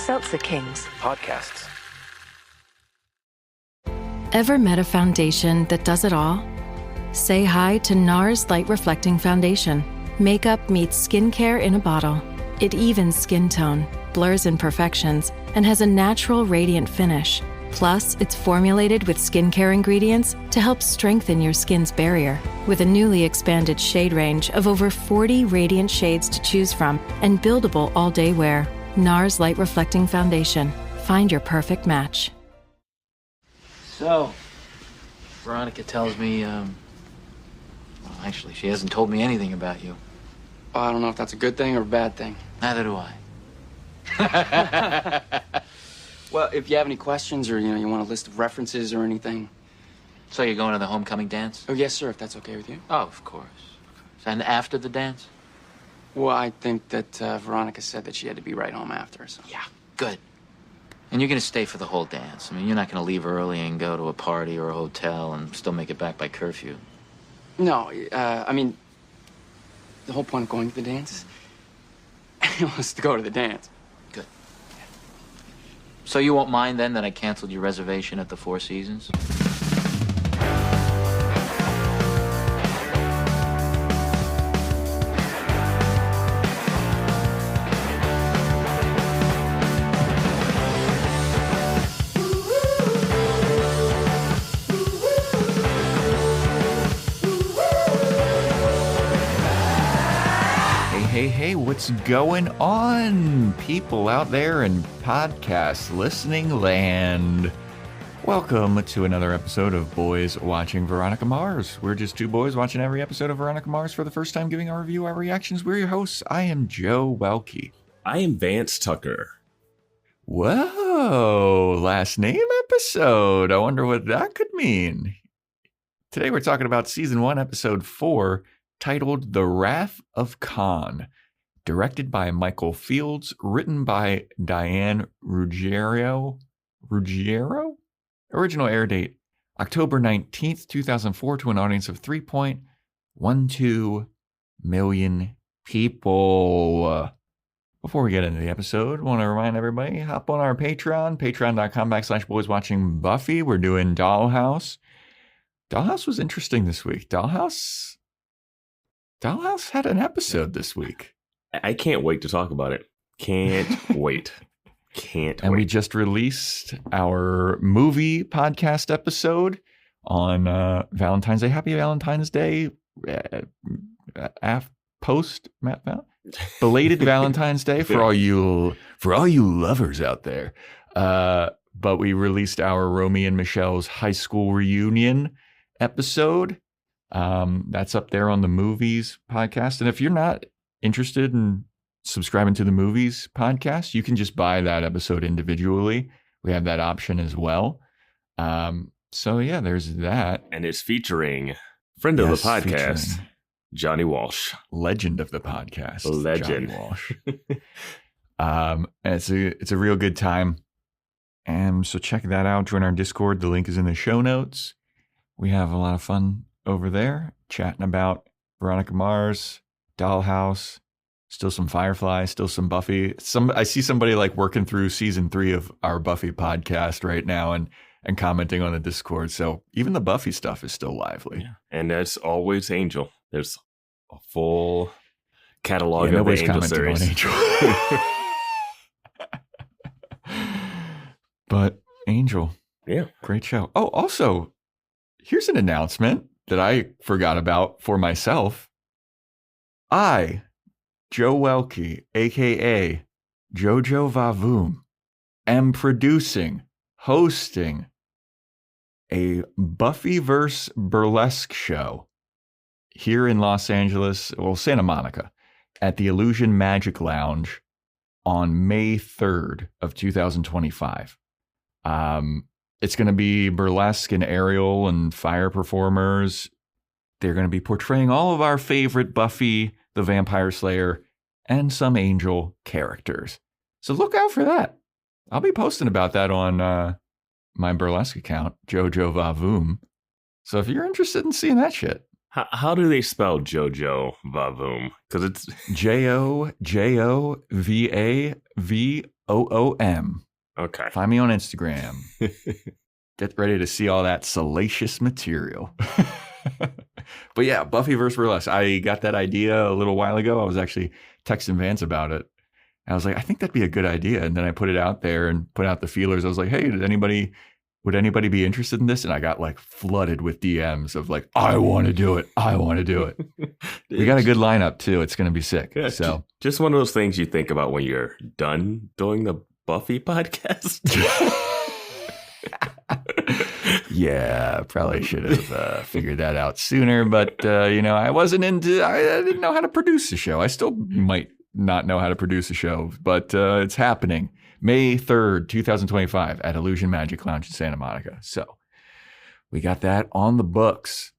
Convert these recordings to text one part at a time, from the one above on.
Seltzer Kings. Podcasts. Ever met a foundation that does it all? Say hi to NARS Light Reflecting Foundation. Makeup meets skincare in a bottle. It evens skin tone, blurs imperfections, and has a natural radiant finish. Plus, it's formulated with skincare ingredients to help strengthen your skin's barrier. With a newly expanded shade range of over 40 radiant shades to choose from and buildable all-day wear. NARS Light Reflecting Foundation. Find your perfect match. So, Veronica tells me, well, actually, she hasn't told me anything about you. Oh, I don't know if that's a good thing or a bad thing. Neither do I. Well, if you have any questions or, you want a list of references or anything. So you're going to the homecoming dance? Oh, yes, sir, if that's okay with you. Oh, of course. And after the dance? Well, I think that Veronica said that she had to be right home after, so. Yeah, good. And you're going to stay for the whole dance. I mean, you're not going to leave early and go to a party or a hotel and still make it back by curfew. No, I mean, the whole point of going to the dance was to go to the dance. Good. So you won't mind then that I canceled your reservation at the Four Seasons? Hey, what's going on, people out there in podcast listening land? Welcome to another episode of Boys Watching Veronica Mars. We're just two boys watching every episode of Veronica Mars for the first time, giving our review, our reactions. We're your hosts. I am Joe Welke. I am Vance Tucker. Whoa, last name episode. I wonder what that could mean. Today we're talking about Season 1, Episode 4, titled The Wrath of Khan, directed by Michael Fields, written by Diane Ruggiero? Original air date, October 19th, 2004, to an audience of 3.12 million people. Before we get into the episode, I want to remind everybody, hop on our Patreon, patreon.com/boyswatchingbuffy. We're doing Dollhouse. Dollhouse was interesting this week. Dollhouse had an episode this week. I can't wait to talk about it. Can't wait. And we just released our movie podcast episode on Valentine's Day. Happy Valentine's Day. Belated Valentine's Day for all you lovers out there. But we released our Romy and Michelle's high school reunion episode. That's up there on the Movies podcast. And if you're not interested in subscribing to the Movies podcast, you can just buy that episode individually. We have that option as well. So yeah, there's that. And it's featuring friend of the podcast, Johnny Walsh. Legend of the podcast. Legend. Johnny Walsh. And it's a real good time. And so check that out. Join our Discord. The link is in the show notes. We have a lot of fun over there, chatting about Veronica Mars, Dollhouse, still some Firefly, still some Buffy. I see somebody like working through season 3 of our Buffy podcast right now and commenting on the Discord. So even the Buffy stuff is still lively. Yeah. And as always, Angel. There's a full catalog of the Angel series. Angel. But Angel, yeah, great show. Oh, also, here's an announcement that I forgot about for myself. I, Joe Welke, a.k.a. Jojo Vavoom, am producing, hosting a Buffyverse burlesque show here in Los Angeles, Santa Monica, at the Illusion Magic Lounge on May 3rd of 2025. It's going to be burlesque and aerial and fire performers. They're going to be portraying all of our favorite Buffy the Vampire Slayer and some Angel characters. So look out for that. I'll be posting about that on my burlesque account, Jojo Vavoom. So if you're interested in seeing that shit. How do they spell Jojo Vavoom? Because it's OOM. Okay. Find me on Instagram. Get ready to see all that salacious material. But yeah, Buffy vs. Burlesque. I got that idea a little while ago. I was actually texting Vance about it. I was like, I think that'd be a good idea. And then I put it out there and put out the feelers. I was like, hey, would anybody be interested in this? And I got like flooded with DMs of like, I want to do it. I want to do it. We got a good lineup too. It's going to be sick. Yeah, so just one of those things you think about when you're done doing the Buffy podcast. Yeah, probably should have figured that out sooner. But, I didn't know how to produce a show. I still might not know how to produce a show, but it's happening May 3rd, 2025 at Illusion Magic Lounge in Santa Monica. So we got that on the books.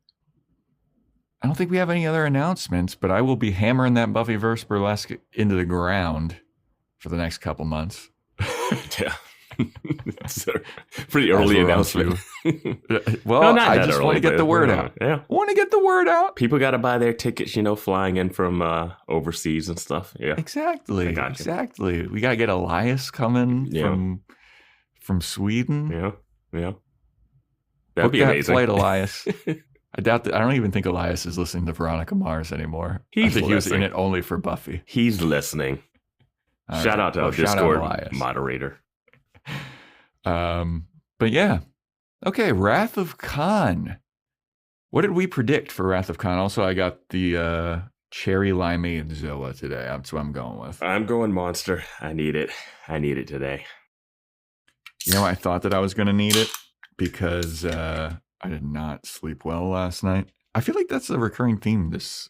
I don't think we have any other announcements, but I will be hammering that Buffy vs. Burlesque into the ground for the next couple months. Yeah. It's a pretty early announcement. Well, no, I just want to get the word out. Yeah. I want to get the word out. People got to buy their tickets, flying in from overseas and stuff. Yeah. Exactly. We got to get Elias coming from Sweden. Yeah. Yeah. That'd be amazing. Flight, Elias. I doubt that. I don't even think Elias is listening to Veronica Mars anymore. I think he was in it only for Buffy. He's listening. Shout out to our Discord moderator. But yeah. Okay, Wrath of Khan. What did we predict for Wrath of Khan? Also, I got the cherry limeade Zoa today. That's what I'm going with. I'm going Monster. I need it today. I thought that I was going to need it because I did not sleep well last night. I feel like that's a recurring theme this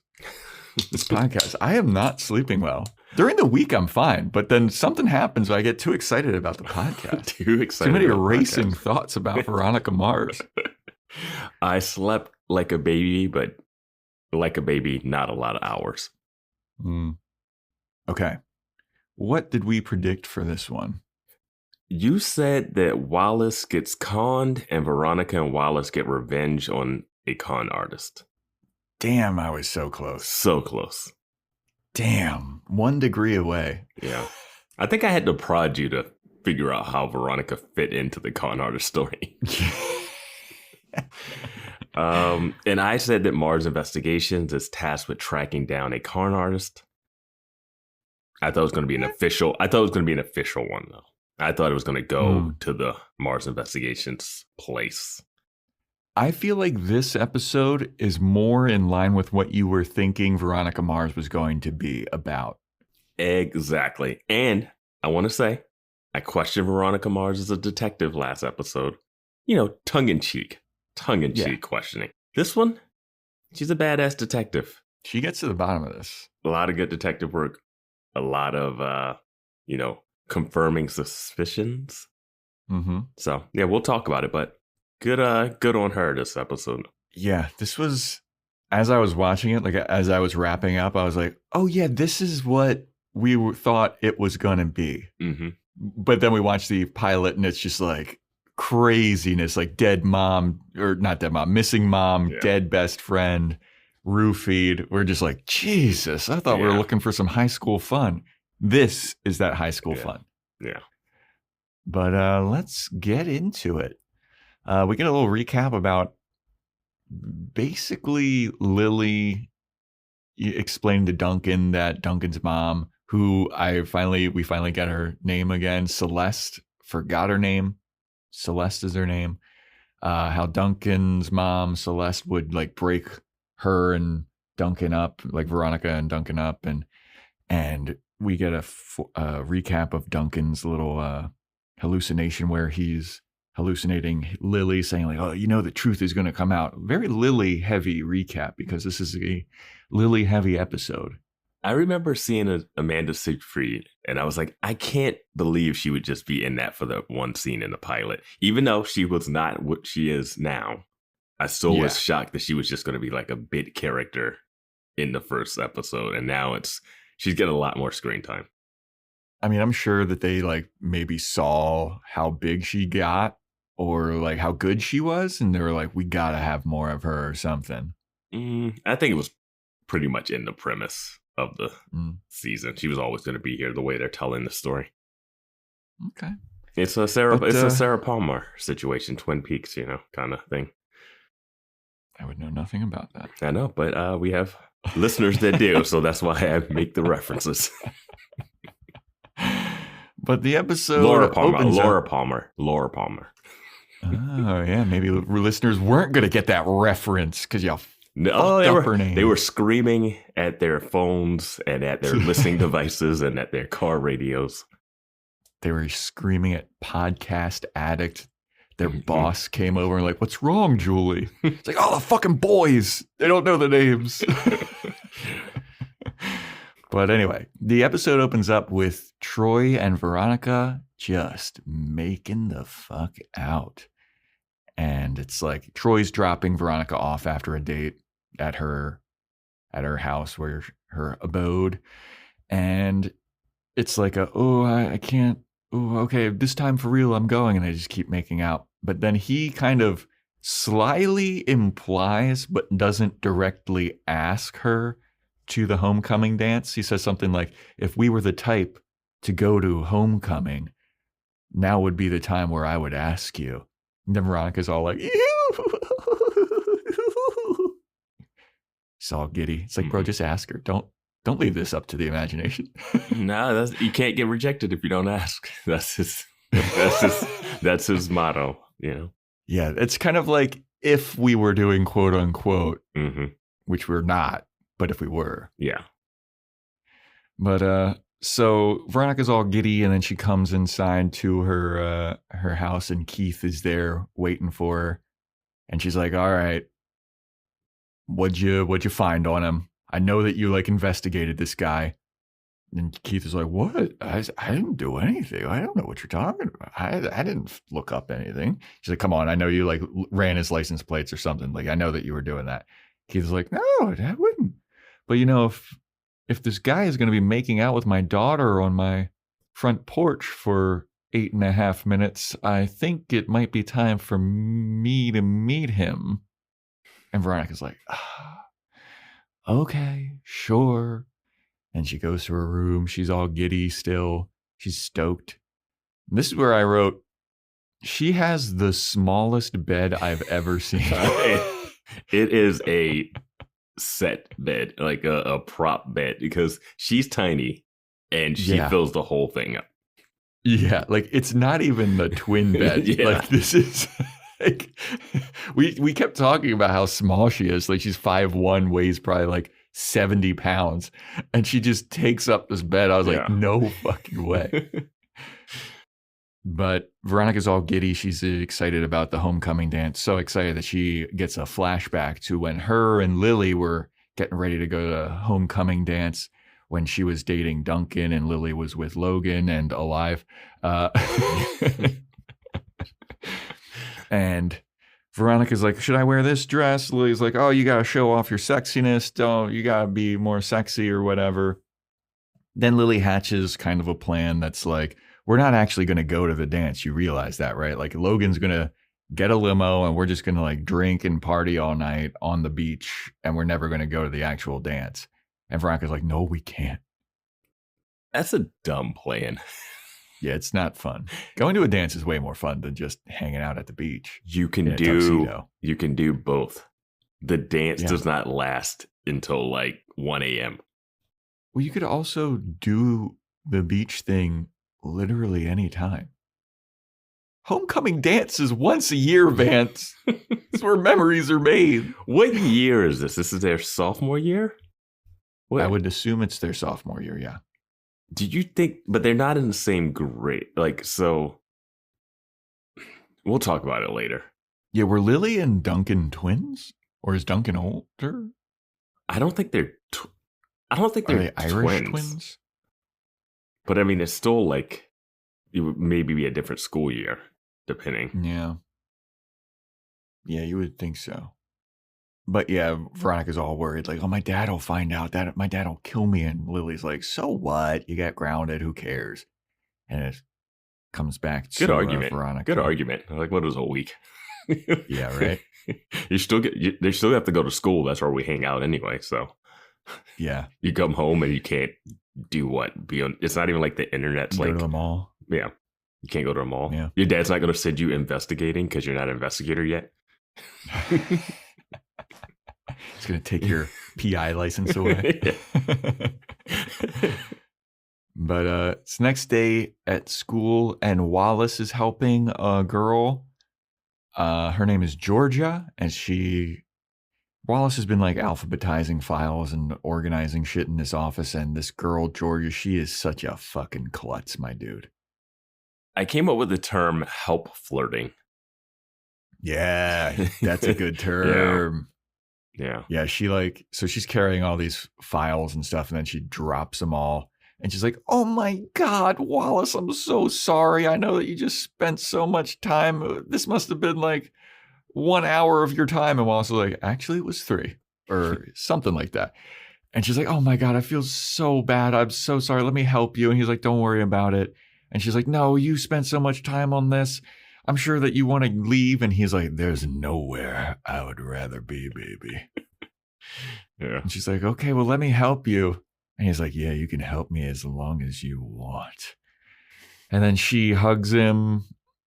podcast. I am not sleeping well. During the week, I'm fine, but then something happens where I get too excited about the podcast. Too many racing thoughts about Veronica Mars. I slept like a baby, but like a baby, not a lot of hours. Okay. What did we predict for this one? You said that Wallace gets conned and Veronica and Wallace get revenge on a con artist. Damn, I was so close. So close. Damn, 1 degree away. Yeah. I think I had to prod you to figure out how Veronica fit into the con artist story. And I said that Mars Investigations is tasked with tracking down a con artist. I thought it was going to be an official one, though. I thought it was going to go to the Mars Investigations place. I feel like this episode is more in line with what you were thinking Veronica Mars was going to be about. Exactly. And I want to say, I questioned Veronica Mars as a detective last episode. Tongue-in-cheek questioning. This one, she's a badass detective. She gets to the bottom of this. A lot of good detective work. A lot of, confirming suspicions. Mm-hmm. So, yeah, we'll talk about it, but good on her this episode. Yeah, this was, as I was watching it, like as I was wrapping up, I was like, oh yeah, this is what we thought it was going to be. Mm-hmm. But then we watched the pilot and it's just like craziness, like dead mom, or not dead mom, missing mom, dead best friend, roofied. We're just like, Jesus, I thought we were looking for some high school fun. This is that high school fun. Yeah. But let's get into it. We get a little recap about basically Lilly explaining to Duncan that Duncan's mom, who we finally got her name again, Celeste, forgot her name. Celeste is her name. How Duncan's mom, Celeste, would like break her and Duncan up, like Veronica and Duncan up, and we get a recap of Duncan's little hallucination where he's hallucinating Lilly, saying like, oh, the truth is going to come out. Very Lilly heavy recap because this is a Lilly heavy episode. I remember seeing Amanda Seyfried and I was like, I can't believe she would just be in that for the one scene in the pilot. Even though she was not what she is now, I still was shocked that she was just going to be like a bit character in the first episode. And now she's getting a lot more screen time. I mean, I'm sure that they like maybe saw how big she got or like how good she was. And they were like, we got to have more of her or something. I think it was pretty much in the premise of the season. She was always going to be here the way they're telling the story. Okay. It's a Sarah Palmer situation, Twin Peaks, kind of thing. I would know nothing about that. I know, but we have listeners that do, so that's why I make the references. But the episode Laura Palmer. Oh, yeah. Maybe listeners weren't going to get that reference because y'all fucked up her name. They were screaming at their phones and at their listening devices and at their car radios. They were screaming at Podcast Addict. Their boss came over and like, what's wrong, Julie? It's like, oh, the fucking boys. They don't know the names. But anyway, the episode opens up with Troy and Veronica just making the fuck out. And it's like Troy's dropping Veronica off after a date at her house, where her abode. And it's like I can't. Oh, okay, this time for real, I'm going. And they just keep making out. But then he kind of slyly implies, but doesn't directly ask her to the homecoming dance. He says something like, if we were the type to go to homecoming, now would be the time where I would ask you. And then Veronica's all like, ew. She's all giddy. It's like, bro, just ask her. Don't leave this up to the imagination. No, you can't get rejected if you don't ask. That's his motto, Yeah, it's kind of like if we were doing quote unquote, which we're not, but if we were. Yeah. But so Veronica's all giddy, and then she comes inside to her house, and Keith is there waiting for her. And she's like, all right, what'd you find on him? I know that you investigated this guy. And Keith is like, what? I didn't do anything. I don't know what you're talking about. I didn't look up anything. She's like, come on. I know you ran his license plates or something. I know that you were doing that. Keith is like, no, I wouldn't. But if this guy is going to be making out with my daughter on my front porch for 8.5 minutes, I think it might be time for me to meet him. And Veronica's like, okay, sure. And she goes to her room. She's all giddy still. She's stoked. And this is where I wrote, she has the smallest bed I've ever seen. It is a set bed, like a prop bed, because she's tiny and she fills the whole thing up. Yeah, it's not even the twin bed. Yeah. This is we kept talking about how small she is. She's 5'1", weighs probably 70 pounds, and she just takes up this bed. I was like, no fucking way. But Veronica's all giddy. She's excited about the homecoming dance. So excited that she gets a flashback to when her and Lilly were getting ready to go to homecoming dance, when she was dating Duncan and Lilly was with Logan and alive. And Veronica's like, should I wear this dress? Lily's like, oh, you got to show off your sexiness. You got to be more sexy or whatever. Then Lilly hatches kind of a plan that's like, we're not actually going to go to the dance. You realize that, right? Logan's going to get a limo and we're just going to drink and party all night on the beach, and we're never going to go to the actual dance. And Veronica's like, no, we can't. That's a dumb plan. Yeah, it's not fun. Going to a dance is way more fun than just hanging out at the beach. You can do both. The dance does not last until 1 a.m. Well, you could also do the beach thing literally any time. Homecoming dance is once a year, Vance. It's where memories are made. What year is this? This is their sophomore year? What? I would assume it's their sophomore year, yeah. Did you think, but they're not in the same grade. So we'll talk about it later. Yeah, were Lilly and Duncan twins? Or is Duncan older? I don't think they're Are they Irish twins? But I mean, it's still it would maybe be a different school year, depending. Yeah. Yeah, you would think so. But yeah, Veronica's all worried, oh, my dad will find out, that my dad will kill me. And Lily's like, so what? You got grounded. Who cares? And it comes back to good argument. Veronica. Good argument. What is a week? Yeah, right. They still have to go to school. That's where we hang out anyway. So yeah, you come home and you can't do what? It's not even like the internet's go to the mall. Yeah. You can't go to a mall. Yeah. Your dad's not going to send you investigating because you're not an investigator yet. It's going to take your PI license away. But it's next day at school, and Wallace is helping a girl. Her name is Georgia, and Wallace has been like alphabetizing files and organizing shit in this office, and this girl, Georgia, she is such a fucking klutz, my dude. I came up with the term help flirting. Yeah, that's a good term. Yeah. Yeah, so she's carrying all these files and stuff, and then she drops them all. And she's like, oh my God, Wallace, I'm so sorry. I know that you just spent so much time. This must have been like 1 hour of your time. And Wallace was like, actually, it was 3 or something like that. And she's like, oh my God, I feel so bad. I'm so sorry. Let me help you. And he's like, don't worry about it. And she's like, no, you spent so much time on this. I'm sure that you want to leave. And he's like, there's nowhere I would rather be, baby. Yeah. And she's like, okay, well, let me help you. And he's like, yeah, you can help me as long as you want. And then she hugs him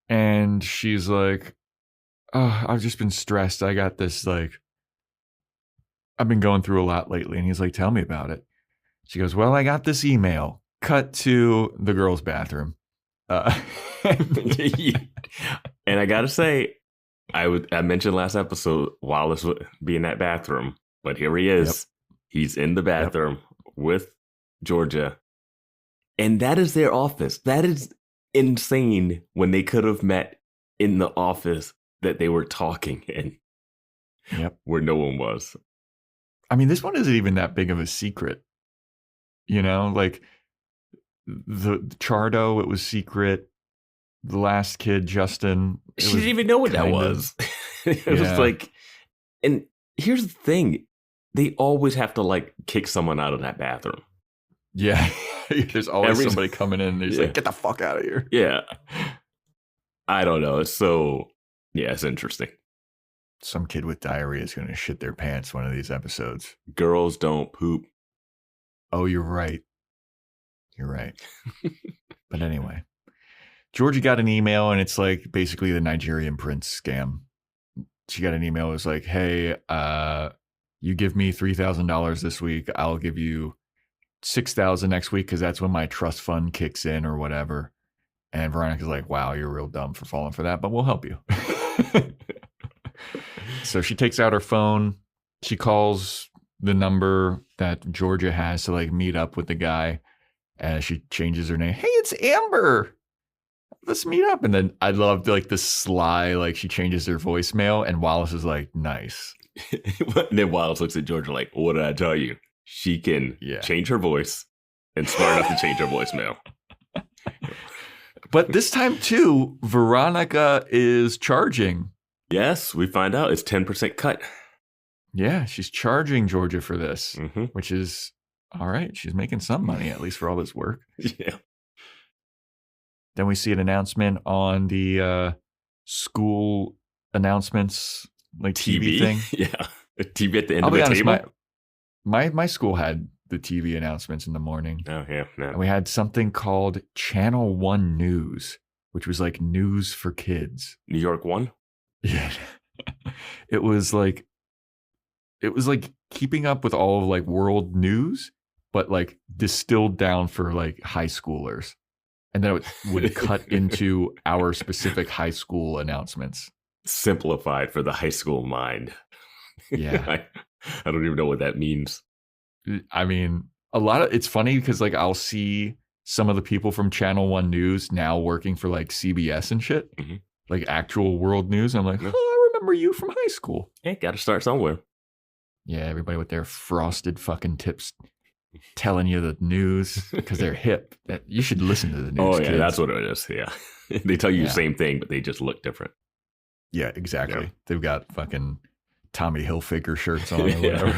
and she's like, oh, I've just been stressed. I got this, like, I've been going through a lot lately. And he's like, tell me about it. She goes, well, I got this email. Cut to the girls' bathroom. And I got to say, I mentioned last episode, Wallace would be in that bathroom. But here he is. Yep. He's in the bathroom. Yep. With Georgia, and that is their office. That is insane when they could have met in the office that they were talking in. Yep. Where no one was. I mean, this one isn't even that big of a secret. You know, like the Chardo, it was secret. The last kid, Justin. She didn't even know what that was. It was like, and here's the thing. They always have to like kick someone out of that bathroom. Yeah. There's always somebody coming in and he's like, get the fuck out of here. Yeah. I don't know. It's interesting. Some kid with diarrhea is going to shit their pants one of these episodes. Girls don't poop. Oh, you're right. You're right. But anyway, Georgia got an email and it's like basically the Nigerian prince scam. She got an email. It was like, hey, you give me $3,000 this week. I'll give you $6,000 next week because that's when my trust fund kicks in or whatever. And Veronica's like, wow, you're real dumb for falling for that, but we'll help you. So she takes out her phone. She calls the number that Georgia has to like meet up with the guy. And she changes her name. Hey, it's Amber. Let's meet up. And then I loved like the sly, like she changes her voicemail and Wallace is like, nice. And then Wallace looks at Georgia like, what did I tell you? She can change her voice and smart enough to change her voicemail. But this time too, Veronica is charging. Yes, we find out it's 10% cut. Yeah, she's charging Georgia for this, which is all right. She's making some money, at least for all this work. Yeah. Then we see an announcement on the school announcements, like TV thing. Yeah. A TV at the end I'll of the honest, table. My school had the TV announcements in the morning. Oh, yeah. No. And we had something called Channel 1 News, which was like news for kids. New York 1? Yeah. It was like keeping up with all of like world news, but like distilled down for like high schoolers. And then it would cut into our specific high school announcements. Simplified for the high school mind. Yeah. I don't even know what that means. I mean, it's funny because like I'll see some of the people from Channel 1 News now working for like CBS and shit, like actual world news. And I'm like, oh, I remember you from high school. Hey, got to start somewhere. Yeah, everybody with their frosted fucking tips telling you the news because they're hip. That you should listen to the news. Oh, yeah, kids. that's what it is. Yeah. They tell you the same thing, but they just look different. Yeah, exactly. Yeah. They've got fucking Tommy Hilfiger shirts on or whatever.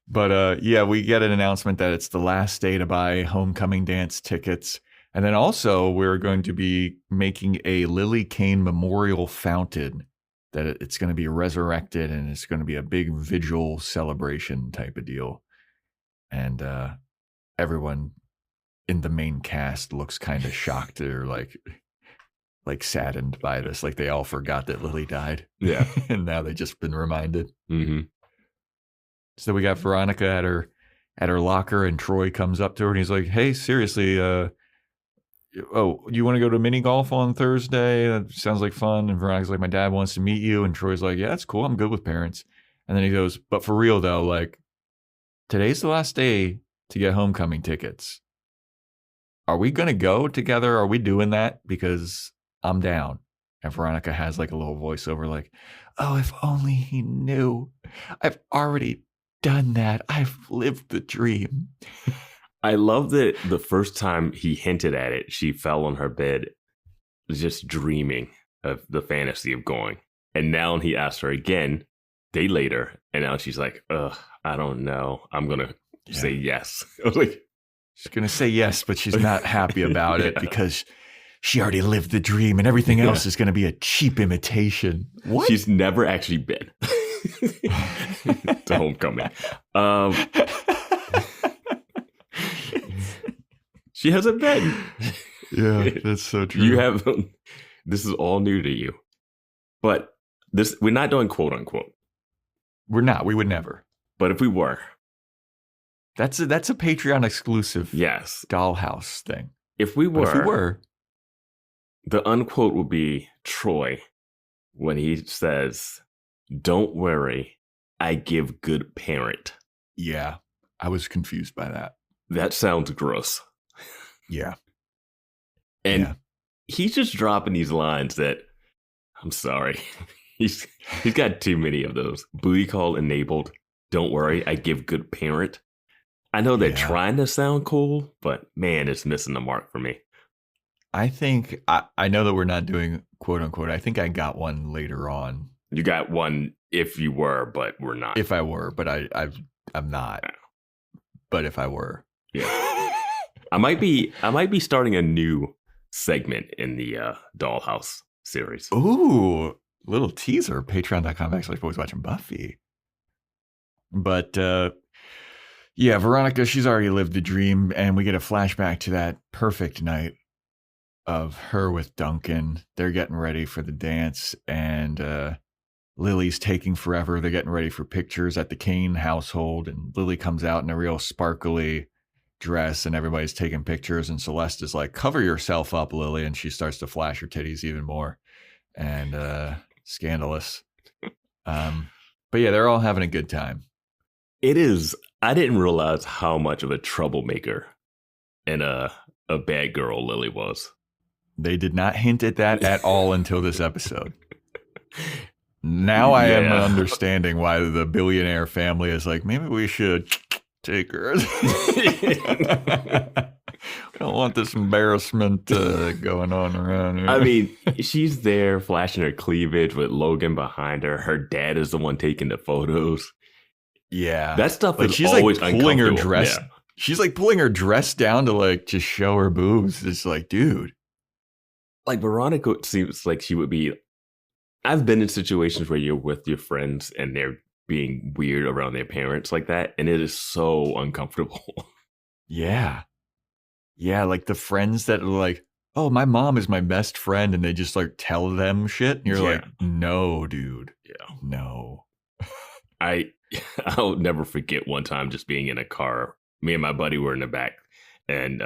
But we get an announcement that it's the last day to buy homecoming dance tickets. And then also we're going to be making a Lilly Kane memorial fountain that it's going to be resurrected and it's going to be a big vigil celebration type of deal. And everyone in the main cast looks kind of shocked or like saddened by this. Like they all forgot that Lilly died. Yeah. And now they just been reminded. Mm-hmm. So we got Veronica at her locker, and Troy comes up to her and he's like, "Hey, seriously, you want to go to mini golf on Thursday? That sounds like fun." And Veronica's like, "My dad wants to meet you." And Troy's like, "Yeah, that's cool. I'm good with parents." And then he goes, "But for real though, like today's the last day to get homecoming tickets. Are we going to go together? Are we doing that? Because I'm down." And Veronica has like a little voiceover like, "Oh, if only he knew. I've already done that. I've lived the dream." I love that the first time he hinted at it, she fell on her bed just dreaming of the fantasy of going. And now he asked her again, day later, and now she's like, "Ugh, I don't know. I'm going to say yes." I was like, she's going to say yes, but she's not happy about it because she already lived the dream and everything else is going to be a cheap imitation. What? She's never actually been to homecoming. She hasn't been. Yeah, that's so true. You have. This is all new to you. But we're not doing quote unquote. We're not. We would never. But if we were. That's a Patreon exclusive. Yes. Dollhouse thing. If we were. The unquote will be Troy when he says, "Don't worry, I give good parent." Yeah, I was confused by that. That sounds gross. Yeah. And he's just dropping these lines that, I'm sorry, he's got too many of those. Booty call enabled. Don't worry, I give good parent. I know they're trying to sound cool, but man, it's missing the mark for me. I think, I know that we're not doing quote unquote. I think I got one later on. You got one if you were, but we're not. If I were, but I'm not. Yeah. But if I were. Yeah. I might be starting a new segment in the Dollhouse series. Ooh, little teaser. Patreon.com/boys watching Buffy. But yeah, Veronica, she's already lived the dream, and we get a flashback to that perfect night of her with Duncan. They're getting ready for the dance, and Lily's taking forever. They're getting ready for pictures at the Kane household, and Lilly comes out in a real sparkly dress, and everybody's taking pictures, and Celeste is like, "Cover yourself up, Lilly," and she starts to flash her titties even more, and scandalous. But yeah, they're all having a good time. It is. I didn't realize how much of a troublemaker and a bad girl Lilly was. They did not hint at that at all until this episode. Now I am understanding why the billionaire family is like, maybe we should take her. We don't want this embarrassment going on around here. I mean, she's there flashing her cleavage with Logan behind her. Her dad is the one taking the photos. Yeah. That stuff like is she's always like pulling her dress. Yeah. She's like pulling her dress down to like just show her boobs. It's like, dude. Like Veronica seems like she would be. I've been in situations where you're with your friends and they're being weird around their parents like that. And it is so uncomfortable. Yeah. Yeah. Like the friends that are like, "Oh, my mom is my best friend." And they just like tell them shit. And you're like, no, dude. Yeah. No. I'll never forget one time just being in a car. Me and my buddy were in the back, and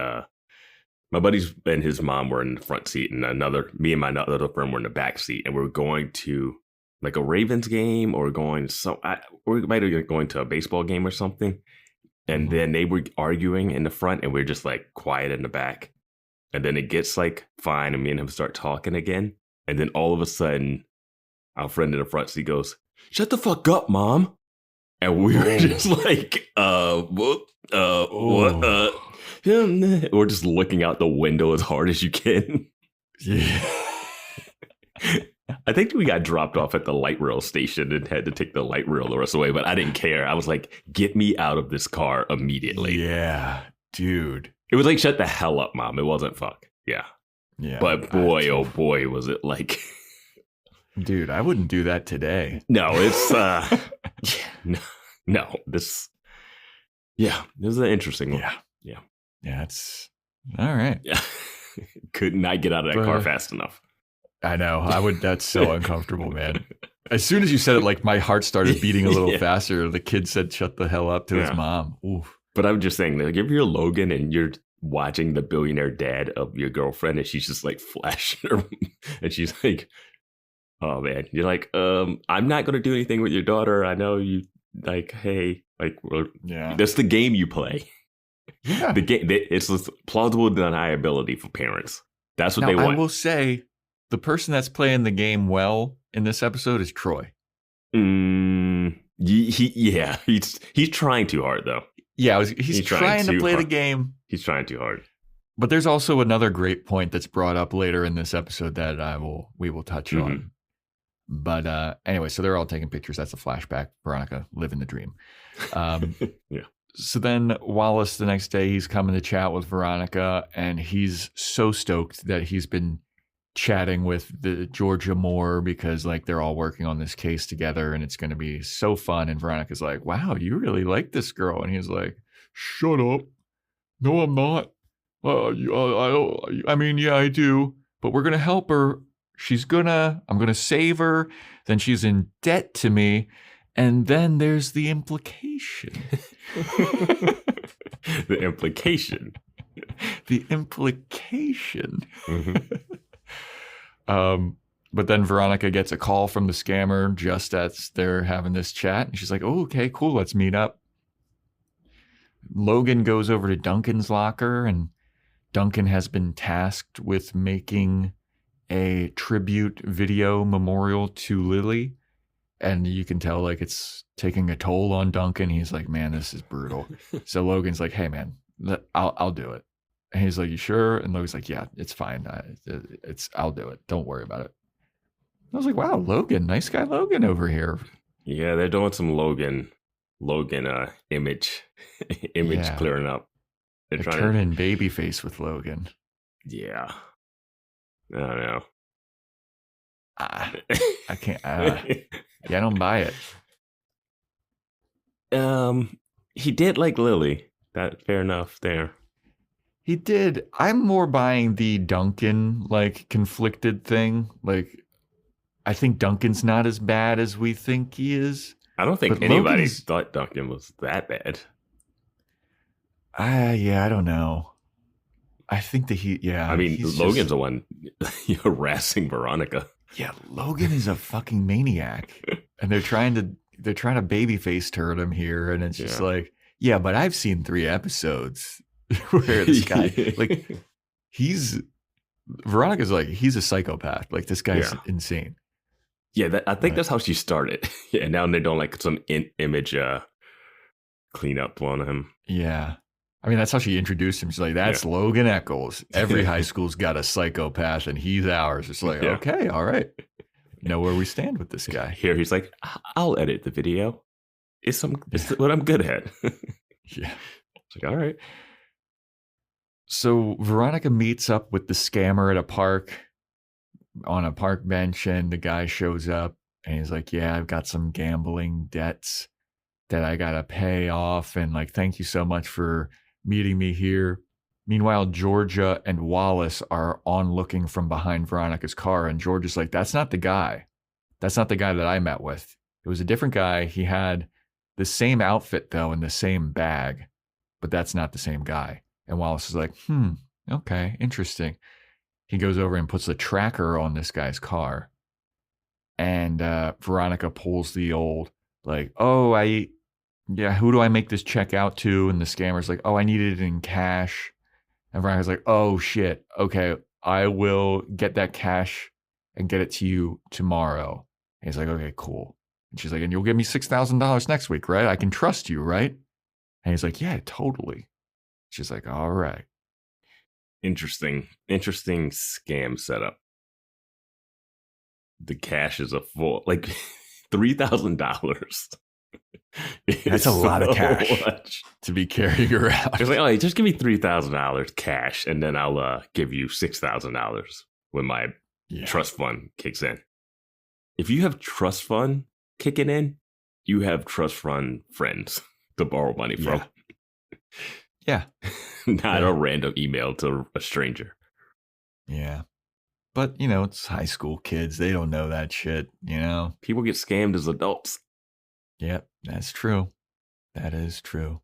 my buddies and his mom were in the front seat, and me and my other friend were in the back seat, and we were going to like a Ravens game or we might have been going to a baseball game or something. And then they were arguing in the front, and we we're just like quiet in the back. And then it gets like fine, and me and him start talking again. And then all of a sudden, our friend in the front seat goes, "Shut the fuck up, Mom." And we were just like, what? We're just looking out the window as hard as you can. Yeah. I think we got dropped off at the light rail station and had to take the light rail the rest of the way, but I didn't care. I was like, get me out of this car immediately. Yeah, dude. It was like, shut the hell up, Mom. It wasn't fuck. Yeah. Yeah. But boy, oh boy, was it like... Dude, I wouldn't do that today. No, it's... no, this... Yeah, this is an interesting one. Yeah, it's All right. Yeah. Could not get out of that car fast enough. I know. That's so uncomfortable, man. As soon as you said it, like my heart started beating a little faster. The kid said, "Shut the hell up" to his mom. Oof. But I'm just saying, like, if you're Logan and you're watching the billionaire dad of your girlfriend and she's just like flashing her and she's like, oh man, you're like, I'm not going to do anything with your daughter. I know you like, hey, like, that's the game you play. Yeah. The game, it's plausible deniability for parents. That's what they want. I will say the person that's playing the game well in this episode is Troy. He's trying too hard though. Yeah, he's trying to play the game. He's trying too hard. But there's also another great point that's brought up later in this episode that we will touch on. But anyway, so they're all taking pictures. That's a flashback. Veronica living the dream. Yeah. So then Wallace, the next day, he's coming to chat with Veronica, and he's so stoked that he's been chatting with the Georgia Moore because like they're all working on this case together, and it's going to be so fun. And Veronica's like, "Wow, you really like this girl?" And he's like, "Shut up! No, I'm not. I mean, yeah, I do, but we're gonna help her. I'm gonna save her. Then she's in debt to me, and then there's the implication." The implication. The implication. But then Veronica gets a call from the scammer just as they're having this chat. And she's like, "Oh, okay, cool. Let's meet up." Logan goes over to Duncan's locker, and Duncan has been tasked with making a tribute video memorial to Lilly. And you can tell like it's taking a toll on Duncan. He's like, "Man, this is brutal." So Logan's like, "Hey, man, I'll do it." And he's like, "You sure?" And Logan's like, "Yeah, it's fine. I'll do it. Don't worry about it." I was like, "Wow, Logan, nice guy, Logan over here." Yeah, they're doing some Logan image clearing up. They're turning babyface with Logan. Yeah, I don't know. I can't. Yeah, I don't buy it. He did like Lilly. That fair enough there. He did. I'm more buying the Duncan like conflicted thing. Like, I think Duncan's not as bad as we think he is. I don't think anybody thought Duncan was that bad. Yeah, I don't know. I think that I mean, Logan's the one harassing Veronica. Yeah, Logan is a fucking maniac, and they're trying to babyface turn him here, and it's just like, yeah, but I've seen 3 episodes where this guy like Veronica's like he's a psychopath. Like this guy's insane. Yeah, I think that's how she started. Yeah, and now they're doing like some image cleanup on him. Yeah. I mean, that's how she introduced him. She's like, "That's Logan Eccles. Every high school's got a psychopath, and he's ours." It's like, okay, all right. Know where we stand with this guy. Here, he's like, "I'll edit the video. It's what I'm good at." Yeah. It's like, all right. So Veronica meets up with the scammer at a park, on a park bench, and the guy shows up, and he's like, "Yeah, I've got some gambling debts that I gotta pay off, and like, thank you so much for meeting me here." Meanwhile, Georgia and Wallace are on looking from behind Veronica's car, and Georgia's like, "That's not the guy. That's not the guy that I met with. It was a different guy. He had the same outfit though, and the same bag, but that's not the same guy." And Wallace is like, "Okay, interesting." He goes over and puts a tracker on this guy's car, and Veronica pulls the old like, "Oh, who do I make this check out to?" And the scammer's like, "Oh, I need it in cash." And Veronica's like, "Oh, shit. Okay, I will get that cash and get it to you tomorrow." And he's like, "Okay, cool." And she's like, "And you'll give me $6,000 next week, right? I can trust you, right?" And he's like, "Yeah, totally." She's like, "All right." Interesting scam setup. The cash is a full, like, $3,000. That's a lot of cash to be carrying around. It's like, "Oh, just give me $3,000 cash, and then I'll give you $6,000 when my trust fund kicks in." If you have trust fund kicking in, you have trust fund friends to borrow money from. Yeah. Not a random email to a stranger. Yeah. But, it's high school kids. They don't know that shit, People get scammed as adults. Yep, that's true. That is true.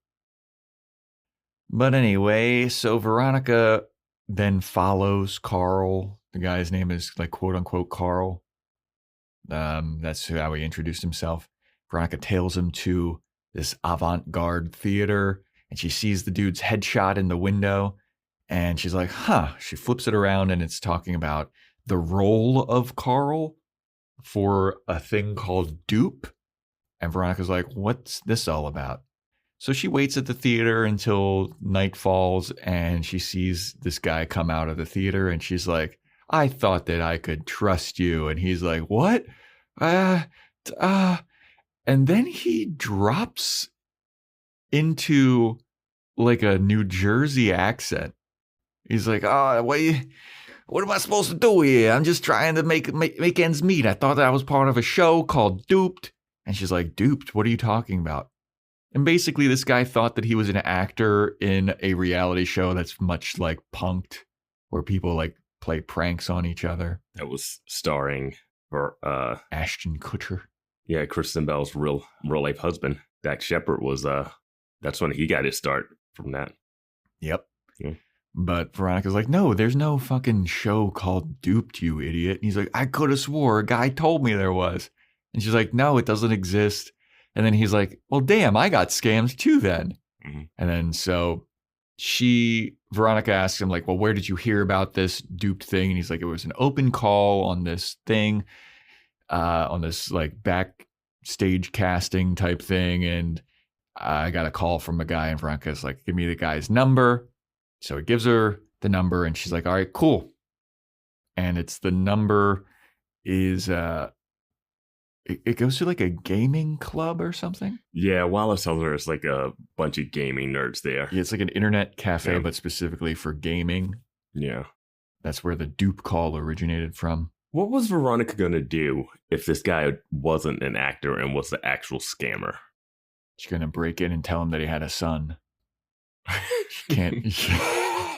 But anyway, so Veronica then follows Carl. The guy's name is like quote unquote Carl. That's how he introduced himself. Veronica tails him to this avant-garde theater, and she sees the dude's headshot in the window, and she's like, huh. She flips it around, and it's talking about the role of Carl for a thing called dupe. And Veronica's like, what's this all about? So she waits at the theater until night falls, and she sees this guy come out of the theater, and she's like, I thought that I could trust you. And he's like, what? And then he drops into like a New Jersey accent. He's like, oh, what am I supposed to do here? I'm just trying to make ends meet. I thought that I was part of a show called Duped. And she's like, duped? What are you talking about? And basically, this guy thought that he was an actor in a reality show that's much like Punked, where people like play pranks on each other. That was starring Ashton Kutcher. Yeah, Kristen Bell's real life husband. Dax Shepard was that's when he got his start from that. Yep. Yeah. But Veronica's like, no, there's no fucking show called Duped, you idiot. And he's like, I could have swore a guy told me there was. And she's like, no, it doesn't exist. And then he's like, well, damn, I got scammed too then. Mm-hmm. And then so Veronica asks him like, well, where did you hear about this duped thing? And he's like, it was an open call on this thing, on this like backstage casting type thing. And I got a call from a guy, and Veronica's like, give me the guy's number. So he gives her the number, and she's like, all right, cool. And the number is, it goes to like a gaming club or something. Yeah, Wallace tells her it's like a bunch of gaming nerds there. Yeah, it's like an internet cafe, but specifically for gaming. Yeah. That's where the dupe call originated from. What was Veronica going to do if this guy wasn't an actor and was the actual scammer? She's going to break in and tell him that he had a son. She can't.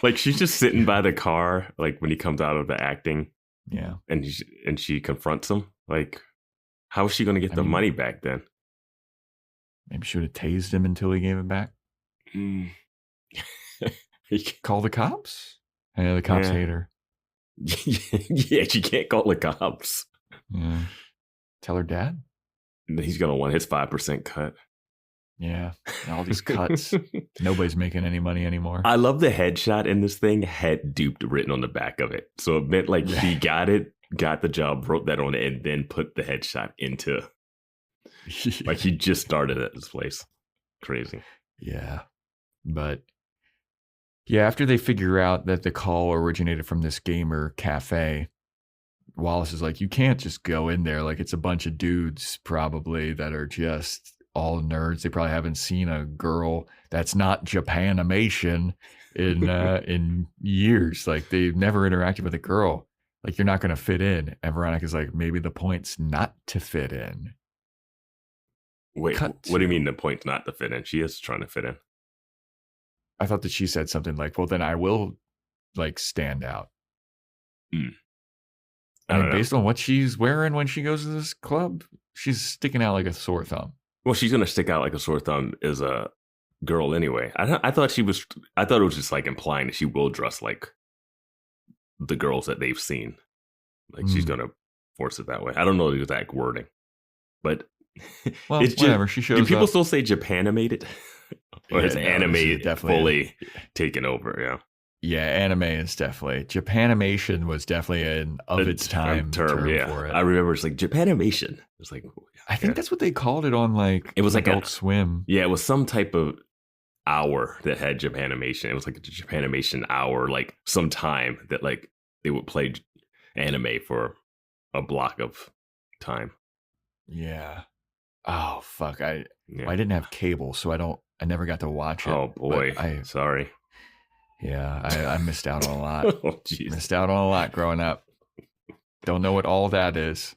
Like, she's just sitting by the car, like when he comes out of the acting. Yeah. And she confronts him. Like, how is she going to get the money back then? Maybe she would have tased him until he gave it back. Call the cops? Yeah, the cops hate her. Yeah, she can't call the cops. Yeah. Tell her dad? He's going to want his 5% cut. Yeah. And all these cuts. Nobody's making any money anymore. I love the headshot in this thing had duped written on the back of it. So it meant like he got it, got the job, wrote that on it, and then put the headshot into. Like he just started at this place. Crazy. Yeah. But yeah, after they figure out that the call originated from this gamer cafe, Wallace is like, you can't just go in there. Like, it's a bunch of dudes probably that are just all nerds. They probably haven't seen a girl that's not Japanimation in years. Like, they've never interacted with a girl. Like, you're not going to fit in. And Veronica's like, maybe the point's not to fit in. Wait, what do you mean the point's not to fit in? She is trying to fit in. I thought that she said something like, well, then I will, like, stand out. I mean, based on what she's wearing when she goes to this club, she's sticking out like a sore thumb. Well, she's going to stick out like a sore thumb as a girl anyway. I thought it was just like implying that she will dress like the girls that they've seen. Like she's going to force it that way. I don't know the exact wording, but well, it's whatever. She shows do people up. still say Japanimated? Or has anime fully taken over? Yeah. Yeah, anime is definitely. Japanimation was definitely an of its time term yeah. for it. I remember it's like Japanimation. It's like I think that's what they called it on like it was Adult like Swim. Yeah, it was some type of hour that had Japanimation. It was like a Japanimation hour, like some time that like they would play anime for a block of time. Yeah. Oh fuck! I didn't have cable, so I never got to watch it. Oh boy, sorry. Yeah, I missed out on a lot. Oh jeez, missed out on a lot growing up. Don't know what all that is.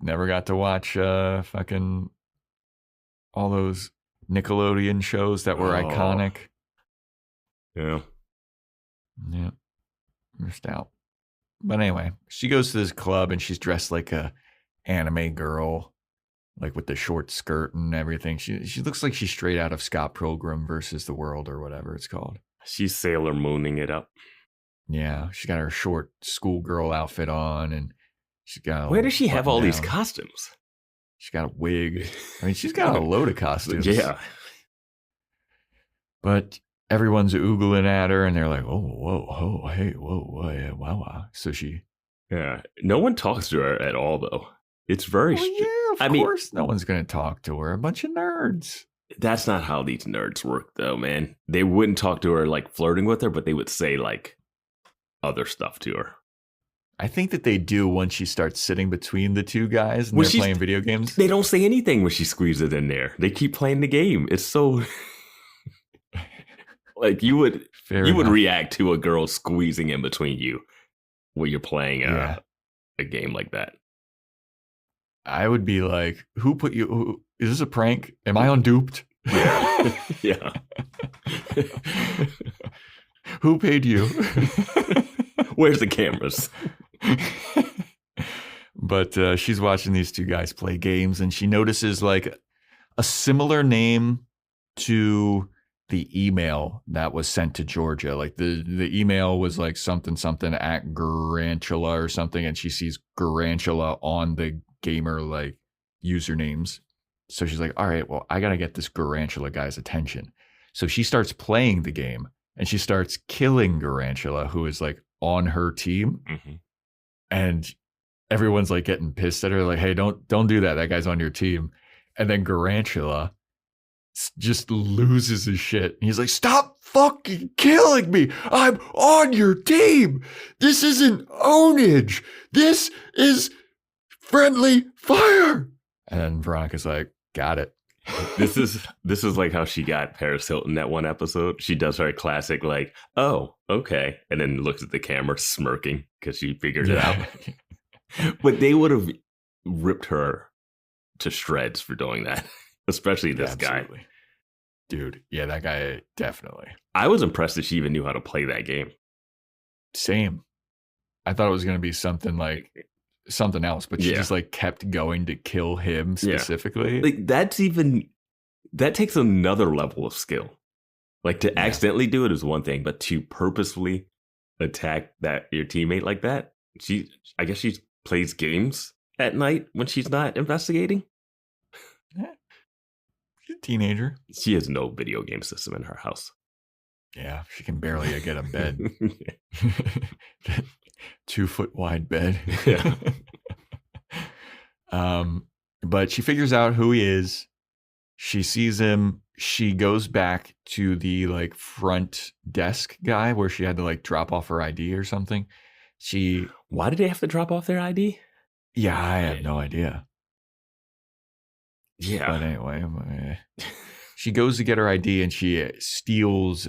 Never got to watch fucking all those Nickelodeon shows that were iconic. Yeah. Yeah. Missed out. But anyway, she goes to this club and she's dressed like a anime girl, like with the short skirt and everything. She looks like she's straight out of Scott Pilgrim versus the World or whatever it's called. She's Sailor Mooning it up. Yeah, she got her short schoolgirl outfit on, and she's got. Where does she have all these down. costumes? She's got a wig. I mean, she's got a load of costumes. Yeah. But everyone's oogling at her, and they're like, "Oh, whoa, oh, hey, whoa, yeah, wow." So she. Yeah. No one talks to her at all, though. It's very. Of course, no one's going to talk to her. A bunch of nerds. That's not how these nerds work, though, man. They wouldn't talk to her like flirting with her, but they would say like other stuff to her. I think that they do once she starts sitting between the two guys and they're playing video games. They don't say anything when she squeezes it in there. They keep playing the game. It's so like you would react to a girl squeezing in between you when you're playing a game like that. I would be like, "Who put you? Is this a prank? Am I unduped?" Yeah, yeah. Who paid you? Where's the cameras? But she's watching these two guys play games, and she notices like a similar name to the email that was sent to Georgia. Like the email was like something at Garantula or something, and she sees Garantula on the gamer like usernames. So she's like, all right, well, I gotta get this Garantula guy's attention. So she starts playing the game and she starts killing Garantula, who is like on her team. Mm-hmm. And everyone's like getting pissed at her, like, hey, don't do that. That guy's on your team. And then Garantula just loses his shit. And he's like, stop fucking killing me. I'm on your team. This isn't ownage. This is friendly fire. And then Veronica's like, got it. This is like how she got Paris Hilton that one episode. She does her classic like, oh, okay. And then looks at the camera smirking because she figured it out. But they would have ripped her to shreds for doing that. Especially this guy. Dude, yeah, that guy, definitely. I was impressed that she even knew how to play that game. Same. I thought it was going to be something else, but she just like kept going to kill him specifically. Yeah. Like that takes another level of skill. Like to accidentally do it is one thing, but to purposefully attack your teammate like that, I guess she plays games at night when she's not investigating. Yeah. She's a teenager. She has no video game system in her house. Yeah, she can barely get a bed. 2 foot wide bed. Yeah. But she figures out who he is. She sees him. She goes back to the like front desk guy where she had to like drop off her ID or something. Why did they have to drop off their ID? Yeah, I have no idea. Yeah. But anyway, she goes to get her ID and she steals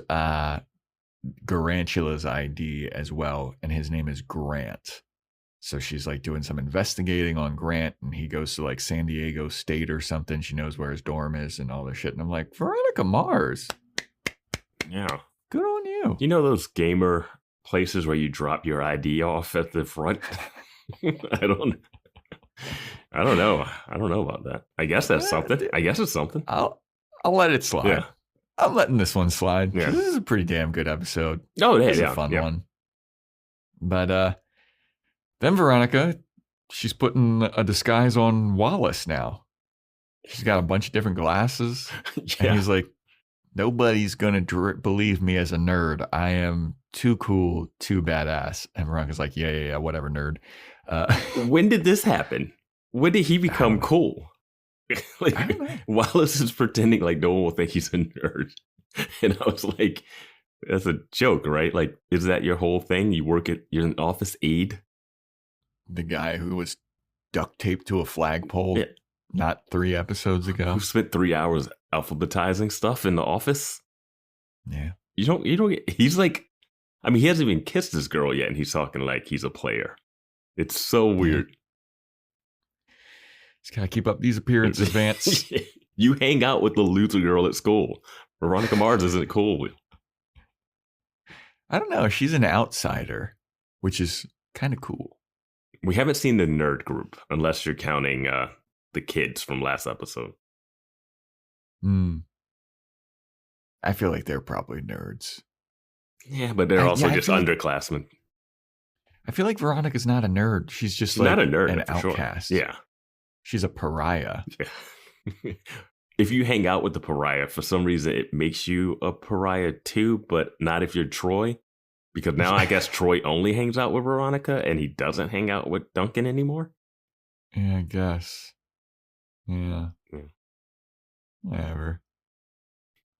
Garantula's ID as well, and his name is Grant. So she's like doing some investigating on Grant, and he goes to like San Diego State or something. She knows where his dorm is and all this shit. And I'm like, Veronica Mars. Yeah. Good on you. You know those gamer places where you drop your ID off at the front? I don't know. I don't know about that. I guess that's something. I guess it's something. I'll let it slide. Yeah. I'm letting this one slide. Yeah. This is a pretty damn good episode. Oh, yeah, it's a fun one. But then Veronica, she's putting a disguise on Wallace now. She's got a bunch of different glasses. And he's like, nobody's going to believe me as a nerd. I am too cool, too badass. And Veronica's like, yeah, whatever, nerd. When did this happen? When did he become cool? Like, Wallace is pretending like no one will think he's a nerd. And I was like, that's a joke, right? Like, is that your whole thing? You're an office aide? The guy who was duct taped to a flagpole not 3 episodes ago. Who spent 3 hours alphabetizing stuff in the office? Yeah. You don't he's like, I mean, he hasn't even kissed this girl yet, and he's talking like he's a player. It's so weird. Just gotta keep up these appearances, Vance. You hang out with the loser girl at school. Veronica Mars isn't cool. I don't know. She's an outsider, which is kind of cool. We haven't seen the nerd group, unless you're counting the kids from last episode. I feel like they're probably nerds. Yeah, but they're also just underclassmen. I feel like Veronica's not a nerd. She's just She's like not a nerd, an for outcast. Sure. Yeah. She's a pariah. Yeah. If you hang out with the pariah, for some reason, it makes you a pariah too, but not if you're Troy. Because now I guess Troy only hangs out with Veronica and he doesn't hang out with Duncan anymore. Yeah, I guess. Yeah. Whatever.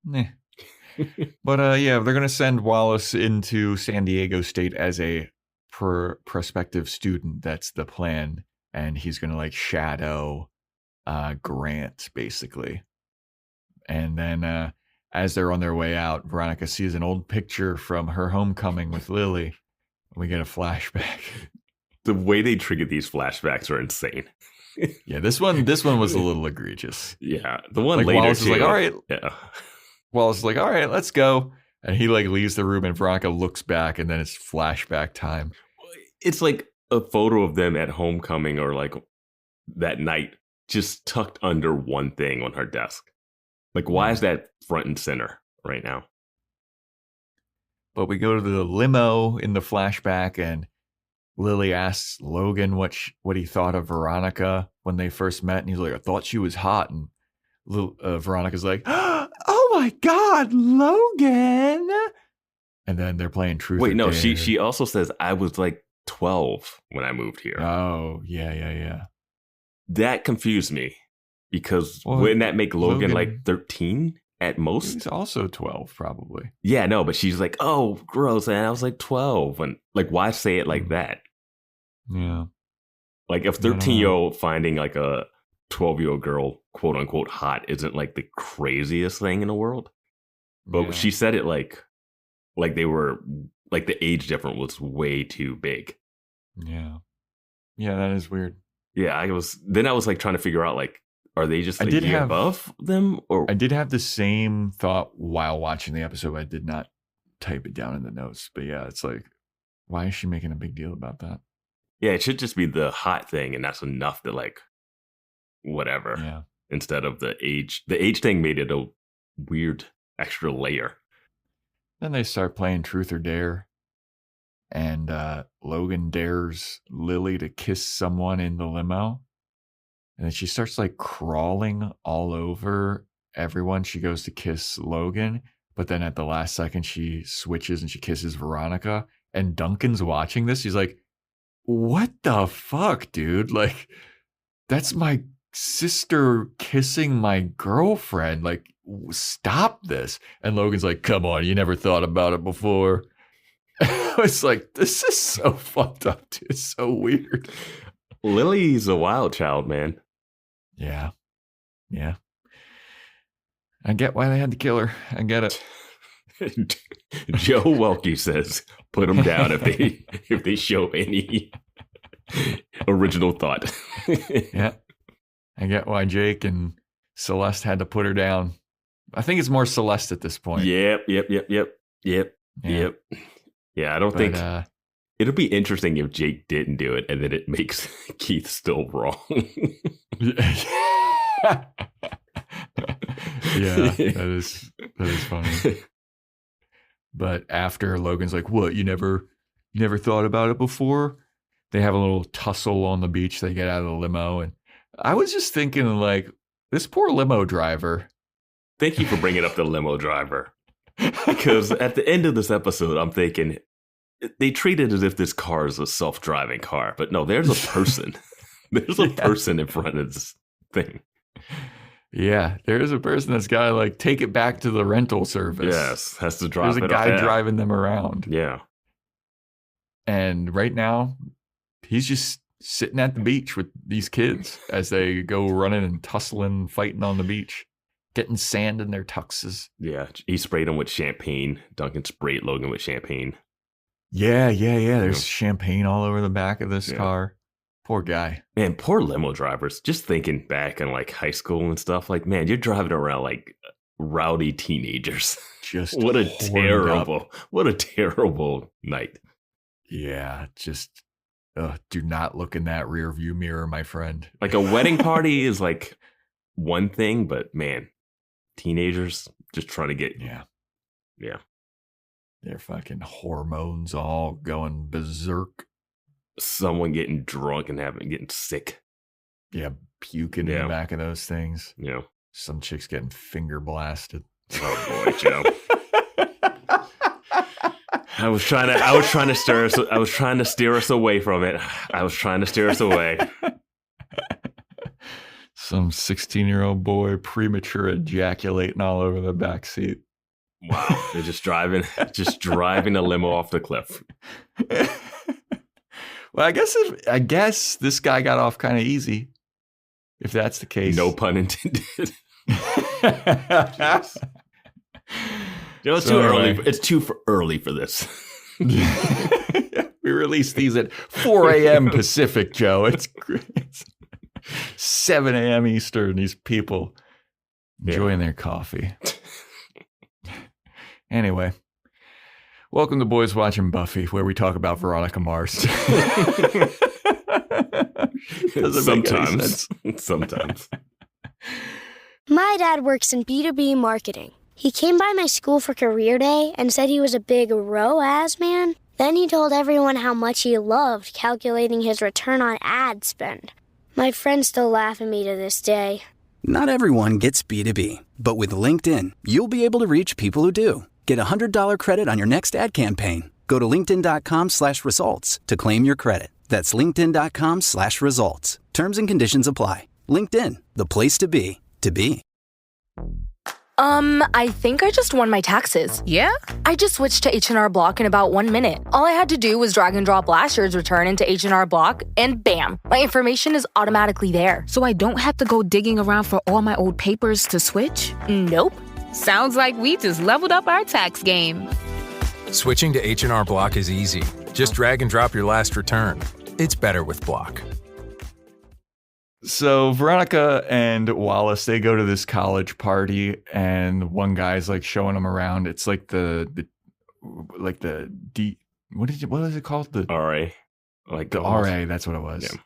Nah. But yeah, they're going to send Wallace into San Diego State as a prospective student. That's the plan. And he's going to like shadow Grant, basically. And then as they're on their way out, Veronica sees an old picture from her homecoming with Lilly. We get a flashback. The way they trigger these flashbacks are insane. Yeah, this one was a little egregious. Yeah, the one like later Wallace is like, all right. Yeah. Wallace is like, all right, let's go. And he like leaves the room and Veronica looks back and then it's flashback time. It's like a photo of them at homecoming or like that night just tucked under one thing on her desk. Like, why is that front and center right now? But we go to the limo in the flashback, and Lilly asks Logan what he thought of Veronica when they first met, and he's like, I thought she was hot. And Veronica's like, oh my God, Logan. And then they're playing Truth or Dare. She also says, I was like 12 when I moved here. Oh, yeah. That confused me. Because wouldn't that make Logan like 13 at most? He's also 12, probably. Yeah, no, but she's like, oh, gross. And I was like 12. And like, why say it like that? Yeah. Like, if 13-year-old finding like a 12-year-old girl, quote unquote, hot isn't like the craziest thing in the world. But she said it like they were, like the age difference was way too big. Yeah. Yeah, that is weird. Yeah, I was like trying to figure out like, are they just a year above them? Or I did have the same thought while watching the episode. I did not type it down in the notes. But yeah, it's like, why is she making a big deal about that? Yeah, it should just be the hot thing. And that's enough to like, whatever. Yeah. Instead of the age. The age thing made it a weird extra layer. Then they start playing Truth or Dare. And Logan dares Lilly to kiss someone in the limo. And then she starts like crawling all over everyone. She goes to kiss Logan, but then at the last second she switches and she kisses Veronica. And Duncan's watching this. He's like, what the fuck, dude? Like, that's my sister kissing my girlfriend. Like, stop this. And Logan's like, come on, you never thought about it before. I was like, this is so fucked up, dude. It's so weird. Lily's a wild child, man. Yeah. I get why they had to kill her. I get it. Joe Welke says, put them down if they show any original thought. Yeah. I get why Jake and Celeste had to put her down. I think it's more Celeste at this point. Yep. Yeah, I don't think it'll be interesting if Jake didn't do it and then it makes Keith still wrong. Yeah, that is funny. But after Logan's like, what, you never thought about it before? They have a little tussle on the beach. They get out of the limo. And I was just thinking, like, this poor limo driver. Thank you for bringing up the limo driver. Because at the end of this episode, I'm thinking, they treat it as if this car is a self-driving car. But no, there's a person. There's a person in front of this thing. Yeah, there is a person that's got to like take it back to the rental service. Yes, has to drive. There's a guy driving them around. Yeah. And right now, he's just sitting at the beach with these kids as they go running and tussling, fighting on the beach, getting sand in their tuxes. Yeah, he sprayed them with champagne. Duncan sprayed Logan with champagne. Yeah. There's champagne all over the back of this car. Poor guy. Man, poor limo drivers. Just thinking back in like high school and stuff, like, man, you're driving around like rowdy teenagers. Just what a horned terrible night. Yeah, just do not look in that rear view mirror, my friend. Like a wedding party is like one thing, but man, teenagers just trying to get yeah. Their fucking hormones all going berserk. Someone getting drunk and getting sick. Yeah, puking in the back of those things. Yeah. Some chicks getting finger blasted. Oh boy, Joe. I was trying to steer us away from it. I was trying to steer us away. Some 16-year-old boy premature ejaculating all over the back seat. Wow, they're just driving a limo off the cliff. Well, I guess this guy got off kind of easy, if that's the case. No pun intended. It's too early. It's too early for this. We released these at 4 a.m. Pacific, Joe. It's 7 a.m. Eastern. These people enjoying their coffee. Anyway, welcome to Boys Watching Buffy, where we talk about Veronica Mars. Sometimes. My dad works in B2B marketing. He came by my school for career day and said he was a big ROAS man. Then he told everyone how much he loved calculating his return on ad spend. My friends still laugh at me to this day. Not everyone gets B2B, but with LinkedIn, you'll be able to reach people who do. Get a $100 credit on your next ad campaign. Go to linkedin.com/results to claim your credit. That's linkedin.com/results. Terms and conditions apply. LinkedIn, the place to be, to be. I think I just won my taxes. Yeah? I just switched to H&R Block in about 1 minute. All I had to do was drag and drop last year's return into H&R Block, and bam, my information is automatically there. So I don't have to go digging around for all my old papers to switch? Nope. Sounds like we just leveled up our tax game. Switching to H&R Block is easy. Just drag and drop your last return. It's better with Block. So Veronica and Wallace, they go to this college party, and one guy's like showing them around. It's like what is it called? The RA. Like the RA, that's what it was. Yeah.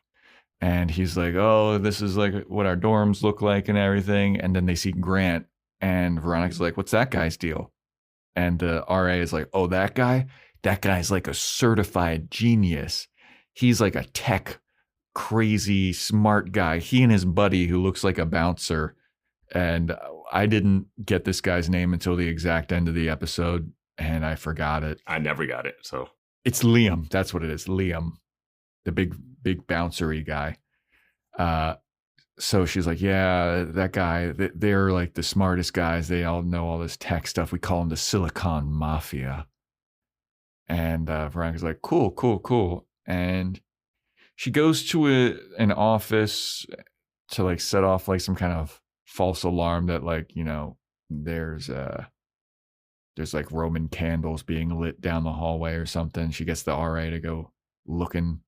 And he's like, oh, this is like what our dorms look like and everything. And then they see Grant, and Veronica's like, what's that guy's deal? And the RA is like, oh, that guy's like a certified genius. He's like a tech crazy smart guy. He and his buddy, who looks like a bouncer, and I didn't get this guy's name until the exact end of the episode, and I forgot it. I never got it. So it's Liam. That's what it is. Liam, the big bouncery guy. So she's like, yeah, that guy, they're like the smartest guys. They all know all this tech stuff. We call them the Silicon Mafia. And Veronica's like, cool. And she goes to an office to like set off like some kind of false alarm that like, you know, there's like Roman candles being lit down the hallway or something. She gets the RA to go looking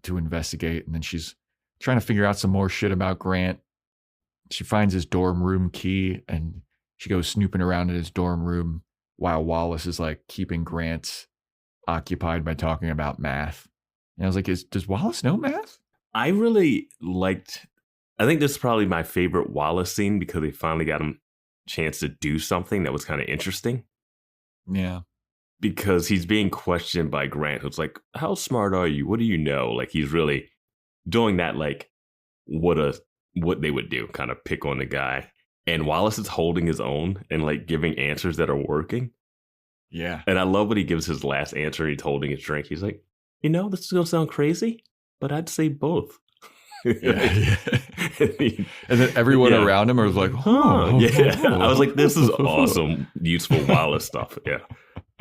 to investigate, and then she's trying to figure out some more shit about Grant. She finds his dorm room key, and she goes snooping around in his dorm room while Wallace is like keeping Grant occupied by talking about math. And I was like, does Wallace know math? I think this is probably my favorite Wallace scene because they finally got him a chance to do something that was kind of interesting. Yeah. Because he's being questioned by Grant, who's like, how smart are you? What do you know? Like, he's really doing that, like, what they would do, kind of pick on the guy. And Wallace is holding his own and, like, giving answers that are working. Yeah. And I love when he gives his last answer. He's holding his drink. He's like, you know, this is going to sound crazy, but I'd say both. Yeah. And then everyone around him was like, oh. I was like, this is awesome, useful Wallace stuff. Yeah.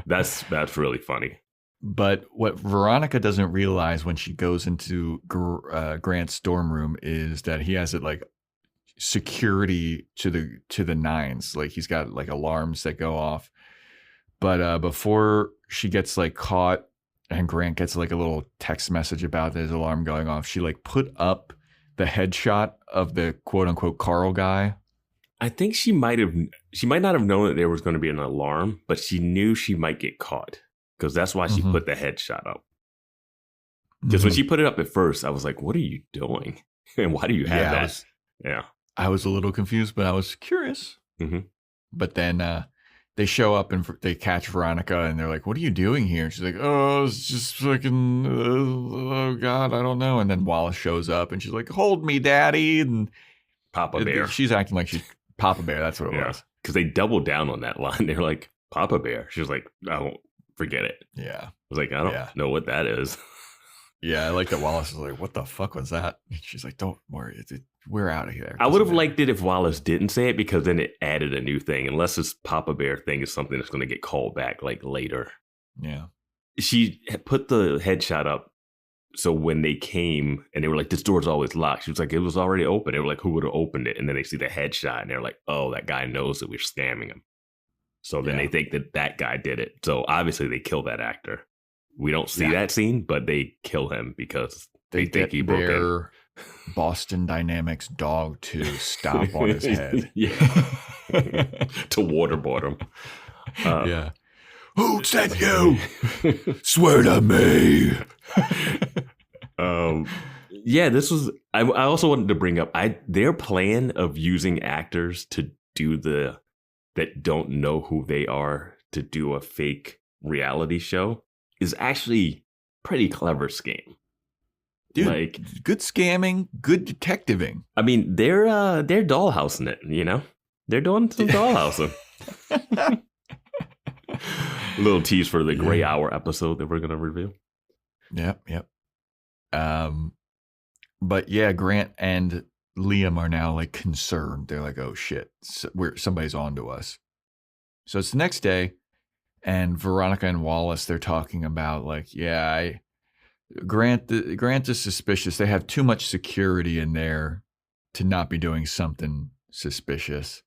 That's really funny. But what Veronica doesn't realize when she goes into Grant's dorm room is that he has it like security to the nines. Like he's got like alarms that go off. But before she gets like caught and Grant gets like a little text message about his alarm going off, she like put up the headshot of the quote unquote Carl guy. I think she might not have known that there was going to be an alarm, but she knew she might get caught because that's why she put the headshot up. Because when she put it up at first, I was like, what are you doing? And why do you have that? I was a little confused, but I was curious. But then they show up and they catch Veronica and they're like, what are you doing here? And she's like, oh, it's just fucking, oh God, I don't know. And then Wallace shows up and she's like, hold me, daddy. And Papa Bear. She's acting like she's Papa Bear. That's what it was. Because they doubled down on that line. They're like, Papa Bear. She was like, I don't forget it. Yeah. I was like, I don't know what that is. Yeah, I like that Wallace was like, what the fuck was that? She's like, don't worry. We're out of here. I would have liked it if Wallace didn't say it because then it added a new thing. Unless this Papa Bear thing is something that's going to get called back like later. Yeah. She had put the headshot up. So when they came and they were like, this door's always locked. She was like, it was already open. They were like, who would have opened it? And then they see the headshot and they're like, oh, that guy knows that we're scamming him. So then they think that guy did it. So obviously they kill that actor. We don't see that scene, but they kill him because they think he broke in. Boston Dynamics dog to stomp on his head. To waterboard him. Who sent you? Swear to me. This was. I also wanted to bring up their plan of using actors to do that don't know who they are to do a fake reality show is actually pretty clever scam. Dude, like good scamming, good detectiving. I mean, they're dollhousing it, you know? They're doing some dollhousing. A little tease for the Gray Hour episode that we're going to review. Yep. But yeah, Grant and Liam are now like concerned. They're like, oh shit, somebody's on to us. So it's the next day. And Veronica and Wallace, they're talking about like, Grant is suspicious. They have too much security in there to not be doing something suspicious.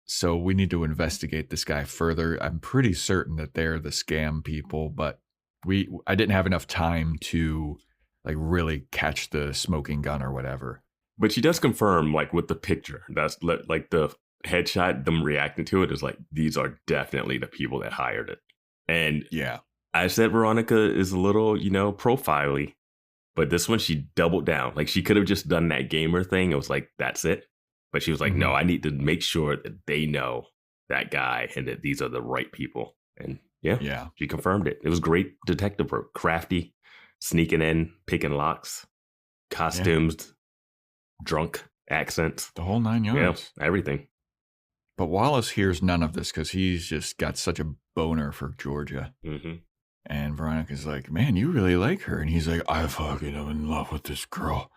So we need to investigate this guy further. I'm pretty certain that they're the scam people, but I didn't have enough time to like really catch the smoking gun or whatever. But she does confirm like with the picture. That's like the headshot, them reacting to it is like, these are definitely the people that hired it. And I said Veronica is a little, profile-y, but this one she doubled down. Like she could have just done that gamer thing. It was like, that's it. But she was like, no, I need to make sure that they know that guy and that these are the right people. And she confirmed it. It was great detective work. Crafty, sneaking in, picking locks, costumes, drunk accents. The whole 9 yards. Yeah, everything. But Wallace hears none of this because he's just got such a boner for Georgia. And Veronica's like, man, you really like her. And he's like, I fucking am in love with this girl.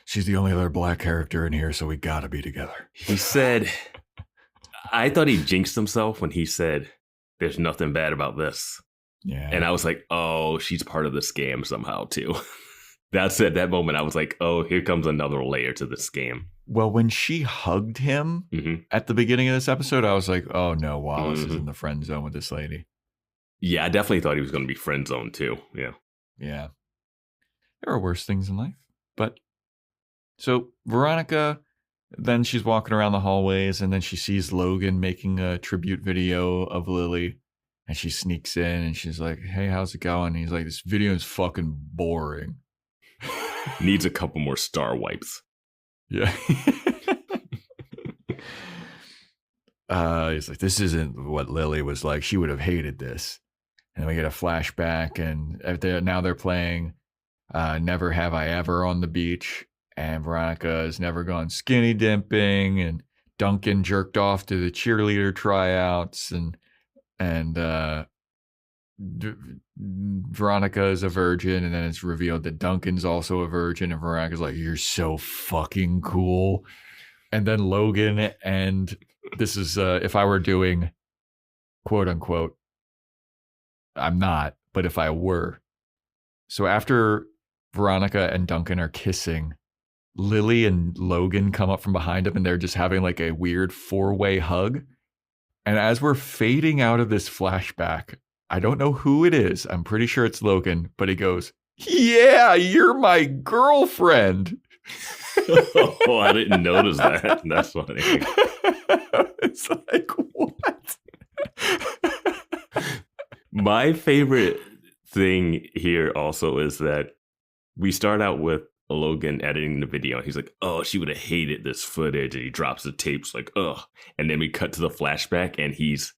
She's the only other black character in here, so we gotta be together. He said, I thought he jinxed himself when he said, there's nothing bad about this. Yeah. And I was like, oh, she's part of the scam somehow too. That's at that moment, I was like, oh, here comes another layer to the scam. Well, when she hugged him at the beginning of this episode, I was like, oh no, Wallace is in the friend zone with this lady. Yeah, I definitely thought he was going to be friend zone too. Yeah. Yeah. There are worse things in life. But so Veronica, then she's walking around the hallways and then she sees Logan making a tribute video of Lilly and she sneaks in and she's like, hey, how's it going? And he's like, this video is fucking boring. Needs a couple more star wipes. Yeah. He's like, this isn't what Lilly was like. She would have hated this. And we get a flashback and now they're playing Never Have I Ever on the beach. And Veronica has never gone skinny dipping, and Duncan jerked off to the cheerleader tryouts, and Veronica is a virgin, and then it's revealed that Duncan's also a virgin, and Veronica's like, you're so fucking cool. And then Logan, and this is if I were doing quote unquote, I'm not, but if I were. So after Veronica and Duncan are kissing, Lilly and Logan come up from behind him and they're just having like a weird 4-way hug. And as we're fading out of this flashback, I don't know who it is. I'm pretty sure it's Logan, but he goes, yeah, you're my girlfriend. Oh, I didn't notice that. That's funny. It's like, what? My favorite thing here also is that we start out with Logan editing the video. He's like, oh, she would have hated this footage. And he drops the tapes like, ugh. And then we cut to the flashback and he's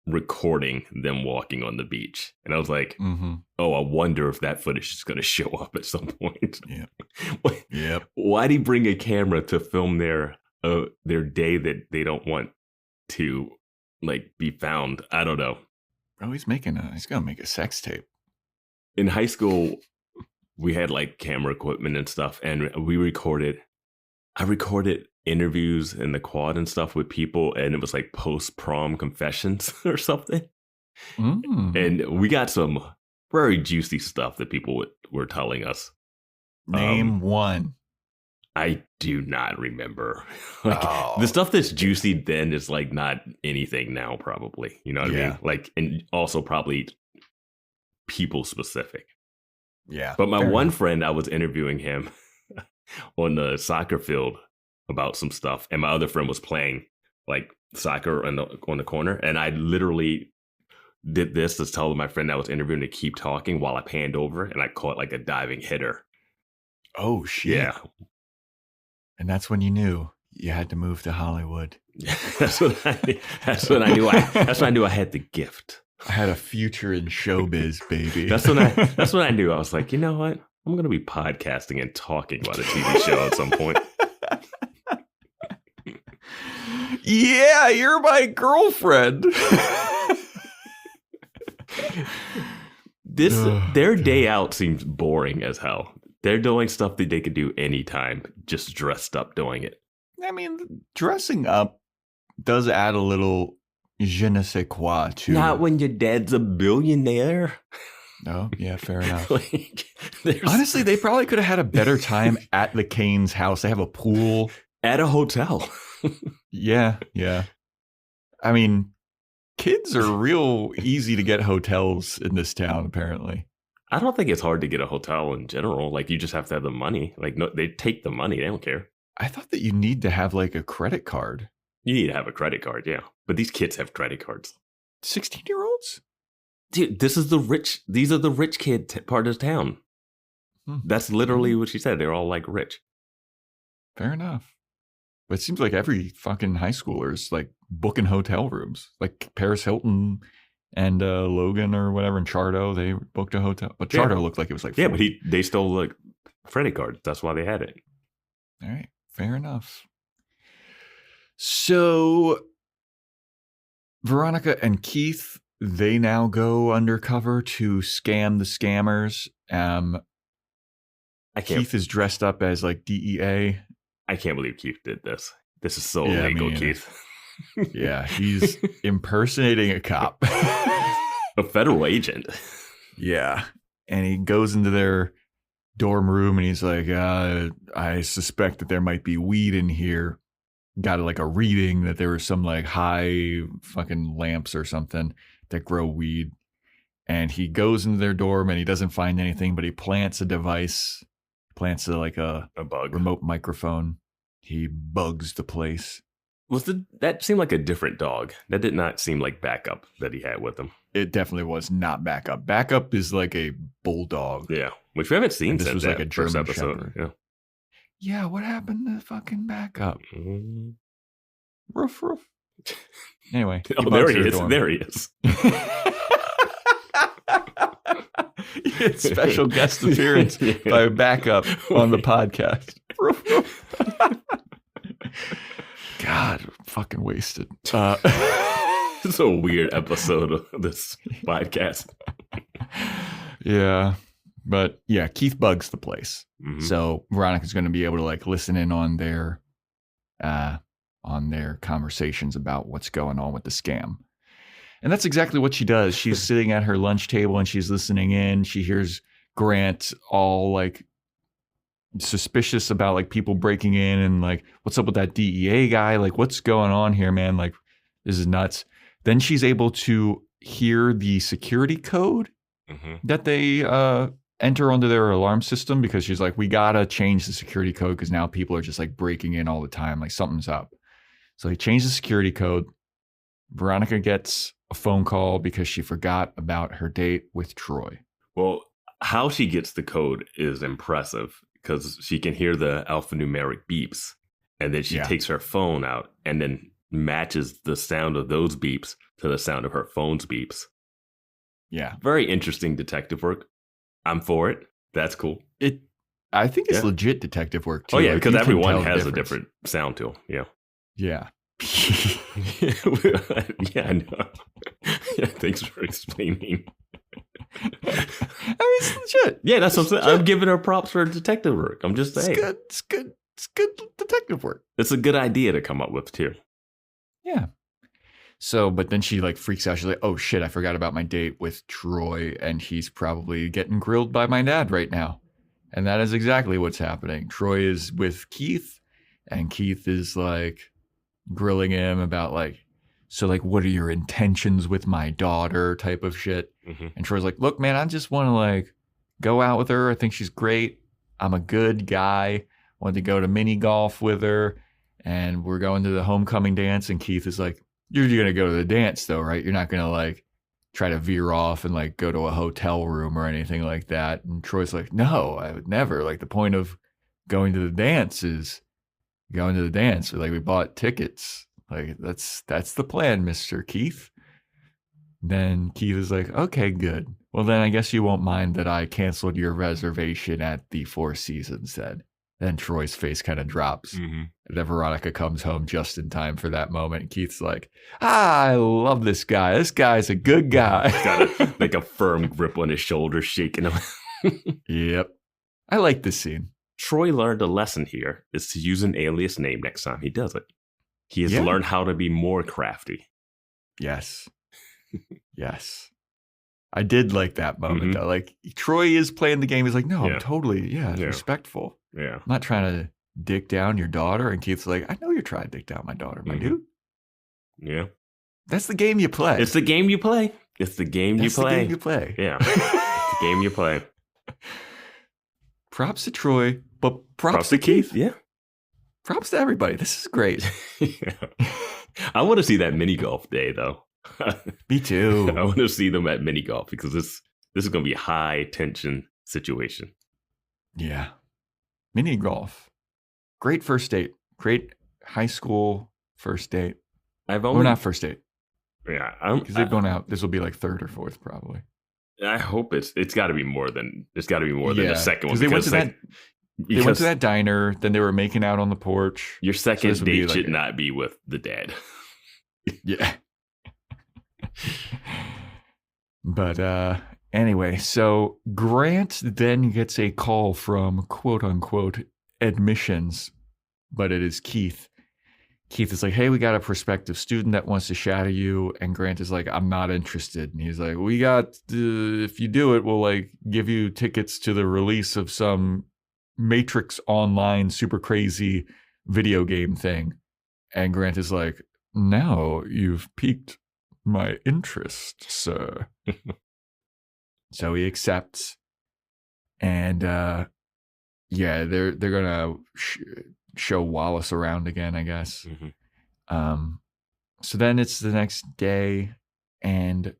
recording them walking on the beach. And I was like, oh, I wonder if that footage is going to show up at some point. Yeah. Yep. Why'd he bring a camera to film their day that they don't want to like be found? I don't know. Oh, he's gonna make a sex tape. In high school, we had like camera equipment and stuff, and I recorded interviews in the quad and stuff with people, and it was like post-prom confessions or something. And we got some very juicy stuff that people were telling us. Name one. I do not remember. The stuff that's juicy then is like not anything now, probably. You know what I mean? Like, and also probably people specific. Yeah. But my one friend, I was interviewing him on the soccer field about some stuff, and my other friend was playing like soccer on the corner, and I literally did this to tell my friend I was interviewing to keep talking while I panned over, and I caught like a diving header. Oh shit! Yeah. And that's when you knew you had to move to Hollywood. That's when I knew I had the gift. I had a future in showbiz, baby. That's when I knew. I was like, you know what? I'm going to be podcasting and talking about a TV show at some point. Yeah, you're my girlfriend. Their day out seems boring as hell. They're doing stuff that they could do anytime, just dressed up doing it. I mean, dressing up does add a little je ne sais quoi to... Not when your dad's a billionaire. No, yeah, fair enough. Like, honestly, they probably could have had a better time at the Kane's house. They have a pool. At a hotel. Yeah. I mean, kids are real easy to get hotels in this town, apparently. I don't think it's hard to get a hotel in general. Like, you just have to have the money. Like, no, they take the money. They don't care. I thought that you need to have, like, a credit card. You need to have a credit card, yeah. But these kids have credit cards. 16-year-olds? Dude, these are the rich kid part of town. That's literally what she said. They're all, like, rich. Fair enough. But it seems like every fucking high schooler is, like, booking hotel rooms. Like, Paris Hilton... And Logan or whatever in Chardo, they booked a hotel. But Chardo looked like it was like... Yeah, but they stole like credit cards. That's why they had it. All right. Fair enough. So Veronica and Keith, they now go undercover to scam the scammers. Keith is dressed up as like DEA. I can't believe Keith did this. This is so illegal, Keith. Yeah, he's impersonating a cop. A federal agent. Yeah. And he goes into their dorm room and he's like, I suspect that there might be weed in here. Got like a reading that there was some like high fucking lamps or something that grow weed. And he goes into their dorm and he doesn't find anything, but he plants a device, a bug, remote microphone. He bugs the place. That seemed like a different dog. That did not seem like Backup that he had with him. It definitely was not Backup. Backup is like a bulldog. Yeah, which we haven't seen since was like a German episode. Shepherd. Yeah, what happened to fucking Backup? Roof. Anyway. There he is. There he is. Special guest appearance by Backup on the podcast. God, fucking wasted. It's a weird episode of this podcast. Yeah. But yeah, Keith bugs the place. Mm-hmm. So Veronica's going to be able to like listen in on their conversations about what's going on with the scam. And that's exactly what she does. She's sitting at her lunch table and she's listening in. She hears Grant all like suspicious about like people breaking in and like, what's up with that DEA guy? Like, what's going on here, man? Like, this is nuts. Then she's able to hear the security code that they enter onto their alarm system because she's like, we gotta change the security code because now people are just like breaking in all the time. Like something's up. So they change the security code. Veronica gets a phone call because she forgot about her date with Troy. Well, how she gets the code is impressive because she can hear the alphanumeric beeps, and then she takes her phone out and then matches the sound of those beeps to the sound of her phone's beeps. Yeah. Very interesting detective work. I'm for it. That's cool. I think it's legit detective work too. Oh yeah, like, because everyone has a different sound to them. Yeah. Yeah. Yeah, I know. Yeah, thanks for explaining. I mean, it's legit. Yeah, that's what I'm saying. I'm giving her props for detective work. I'm just saying. It's good detective work. It's a good idea to come up with too. Yeah. So, but then she like freaks out. She's like, oh shit, I forgot about my date with Troy, and he's probably getting grilled by my dad right now. And that is exactly what's happening. Troy is with Keith, and Keith is like grilling him about like, so like, what are your intentions with my daughter type of shit. Mm-hmm. And Troy's like, look, man, I just want to like go out with her. I think she's great. I'm a good guy. Wanted to go to mini golf with her, and we're going to the homecoming dance. And Keith is like, you're going to go to the dance though, right? You're not going to like try to veer off and like go to a hotel room or anything like that. And Troy's like, no, I would never. Like the point of going to the dance is going to the dance. Like we bought tickets. Like that's the plan, Mr. Keith. Then Keith is like, okay, good. Well, then I guess you won't mind that I canceled your reservation at the Four Seasons then. Then Troy's face kind of drops. Mm-hmm. And then Veronica comes home just in time for that moment. And Keith's like, I love this guy. This guy's a good guy. Got like a firm grip on his shoulder, shaking him. Yep. I like this scene. Troy learned a lesson here is to use an alias name next time he does it. He has learned how to be more crafty. Yes. Yes. I did like that moment, though. Like, Troy is playing the game. He's like, no, I'm totally, respectful. Yeah. I'm not trying to dick down your daughter. And Keith's like, I know you're trying to dick down my daughter, my dude. Yeah. That's the game you play. It's the game you play. It's the game you play. The game you play. Yeah. It's the game you play. Props to Troy, but props to Keith. Yeah. Props to everybody. This is great. I want to see that mini golf day, though. Me too. I want to see them at mini golf because this is going to be a high tension situation. Yeah. Mini golf. Great first date. Great high school first date. Or not first date. Yeah. Because they're going out. This will be like third or fourth, probably. I hope it's got to be more than the second one. They went to that diner, then they were making out on the porch. Your second date should not be with the dad. Yeah. But anyway, so Grant then gets a call from quote unquote admissions, but it is Keith. Keith is like, hey, we got a prospective student that wants to shadow you. And Grant is like, I'm not interested. And he's like, if you do it, we'll like give you tickets to the release of some Matrix Online super crazy video game thing. And Grant is like, now you've piqued my interest, sir. So he accepts. And they're gonna show Wallace around again, I guess. Mm-hmm. So then it's the next day, and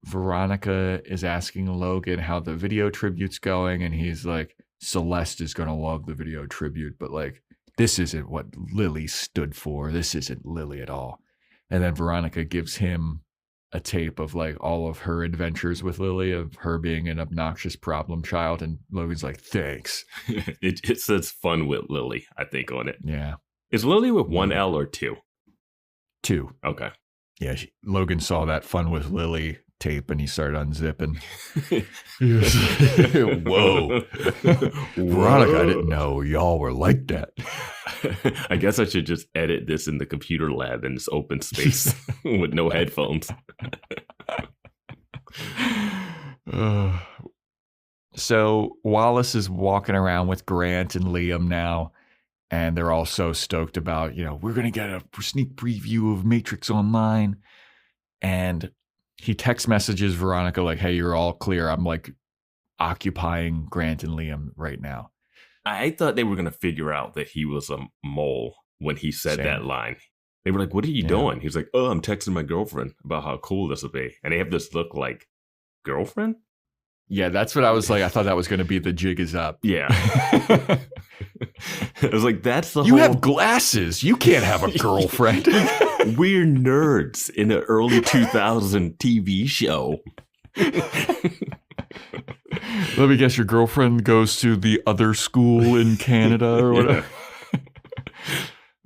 Veronica is asking Logan how the video tribute's going, and he's like, Celeste is gonna love the video tribute, but like, this isn't what Lilly stood for. This isn't Lilly at all. And then Veronica gives him a tape of like all of her adventures with Lilly, of her being an obnoxious problem child. And Logan's like, thanks. It says fun with Lilly, I think, on it. Yeah. Is Lilly with one L or two? Two. Okay. Yeah. Logan saw that fun with Lilly tape and he started unzipping. Whoa. Veronica, I didn't know y'all were like that. I guess I should just edit this in the computer lab in this open space with no headphones. So Wallace is walking around with Grant and Liam now, and they're all so stoked about, we're going to get a sneak preview of Matrix Online. And he text messages Veronica like, hey, you're all clear. I'm like occupying Grant and Liam right now. I thought they were going to figure out that he was a mole when he said that line. They were like, what are you doing? He's like, oh, I'm texting my girlfriend about how cool this will be. And they have this look like, girlfriend? Yeah, that's what I was like. I thought that was going to be the jig is up. Yeah. I was like, that's the You have glasses. You can't have a girlfriend. We're nerds in an early 2000 TV show. Let me guess, your girlfriend goes to the other school in Canada or whatever. Yeah.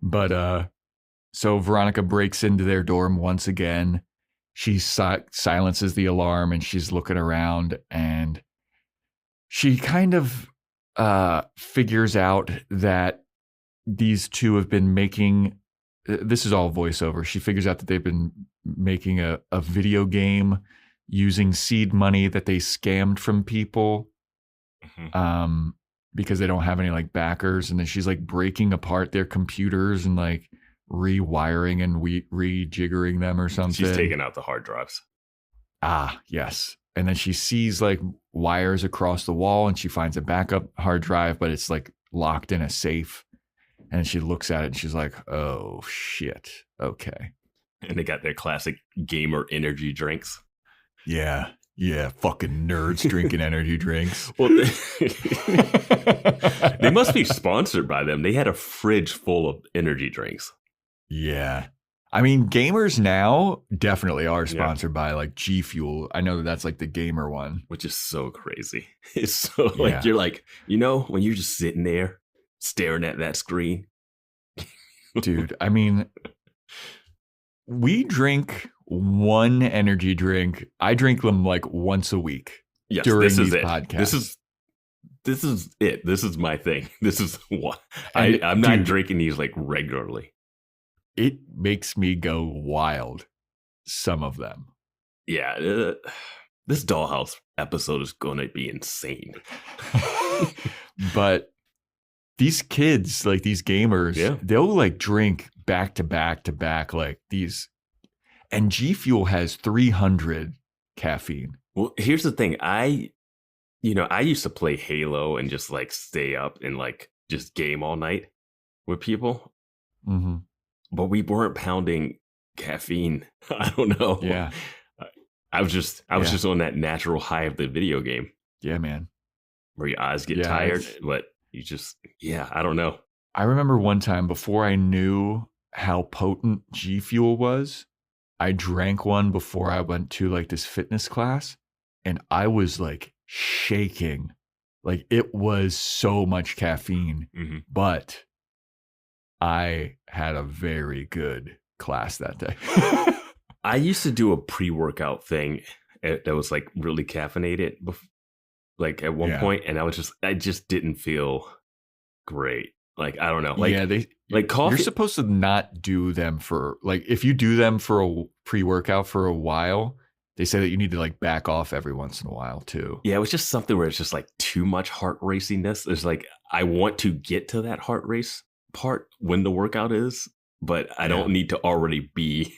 But so Veronica breaks into their dorm once again. She silences the alarm and she's looking around, and she kind of figures out that these two have been making, this is all voiceover. She figures out that they've been making a video game using seed money that they scammed from people, because they don't have any like backers. And then she's like breaking apart their computers and like rewiring and rejiggering them or something. She's taking out the hard drives. Ah, yes. And then she sees like wires across the wall and she finds a backup hard drive, but it's like locked in a safe. And she looks at it and she's like, oh shit. Okay. And they got their classic gamer energy drinks. Yeah. Yeah. Fucking nerds drinking energy drinks. Well, they must be sponsored by them. They had a fridge full of energy drinks. Yeah. I mean, gamers now definitely are sponsored by like G Fuel. I know that that's like the gamer one. Which is so crazy. It's so like, you're like, you know, when you're just sitting there staring at that screen. Dude, I mean, we drink one energy drink. I drink them like once a week. Yes, during this these is it. podcasts. This is it. This is my thing. This is what I'm not drinking these like regularly. It makes me go wild. Some of them. Yeah. This Dollhouse episode is going to be insane. But these kids, like these gamers, they'll like drink back to back to back like these. And G Fuel has 300 caffeine. Well, here's the thing. I used to play Halo and just like stay up and like just game all night with people. Mm-hmm. But we weren't pounding caffeine. I don't know. Yeah. I was just on that natural high of the video game. Yeah, man. Where your eyes get tired, but you just, I don't know. I remember one time before I knew how potent G Fuel was, I drank one before I went to like this fitness class, and I was like shaking. Like it was so much caffeine, but I had a very good class that day. I used to do a pre-workout thing that was like really caffeinated, like at one point, and I just didn't feel great. Like I don't know. Like like coffee. You're supposed to not do them for like if you do them for a pre-workout for a while, they say that you need to like back off every once in a while too. Yeah, it was just something where it's just like too much heart raciness. There's like I want to get to that heart race part when the workout is, but I don't need to already be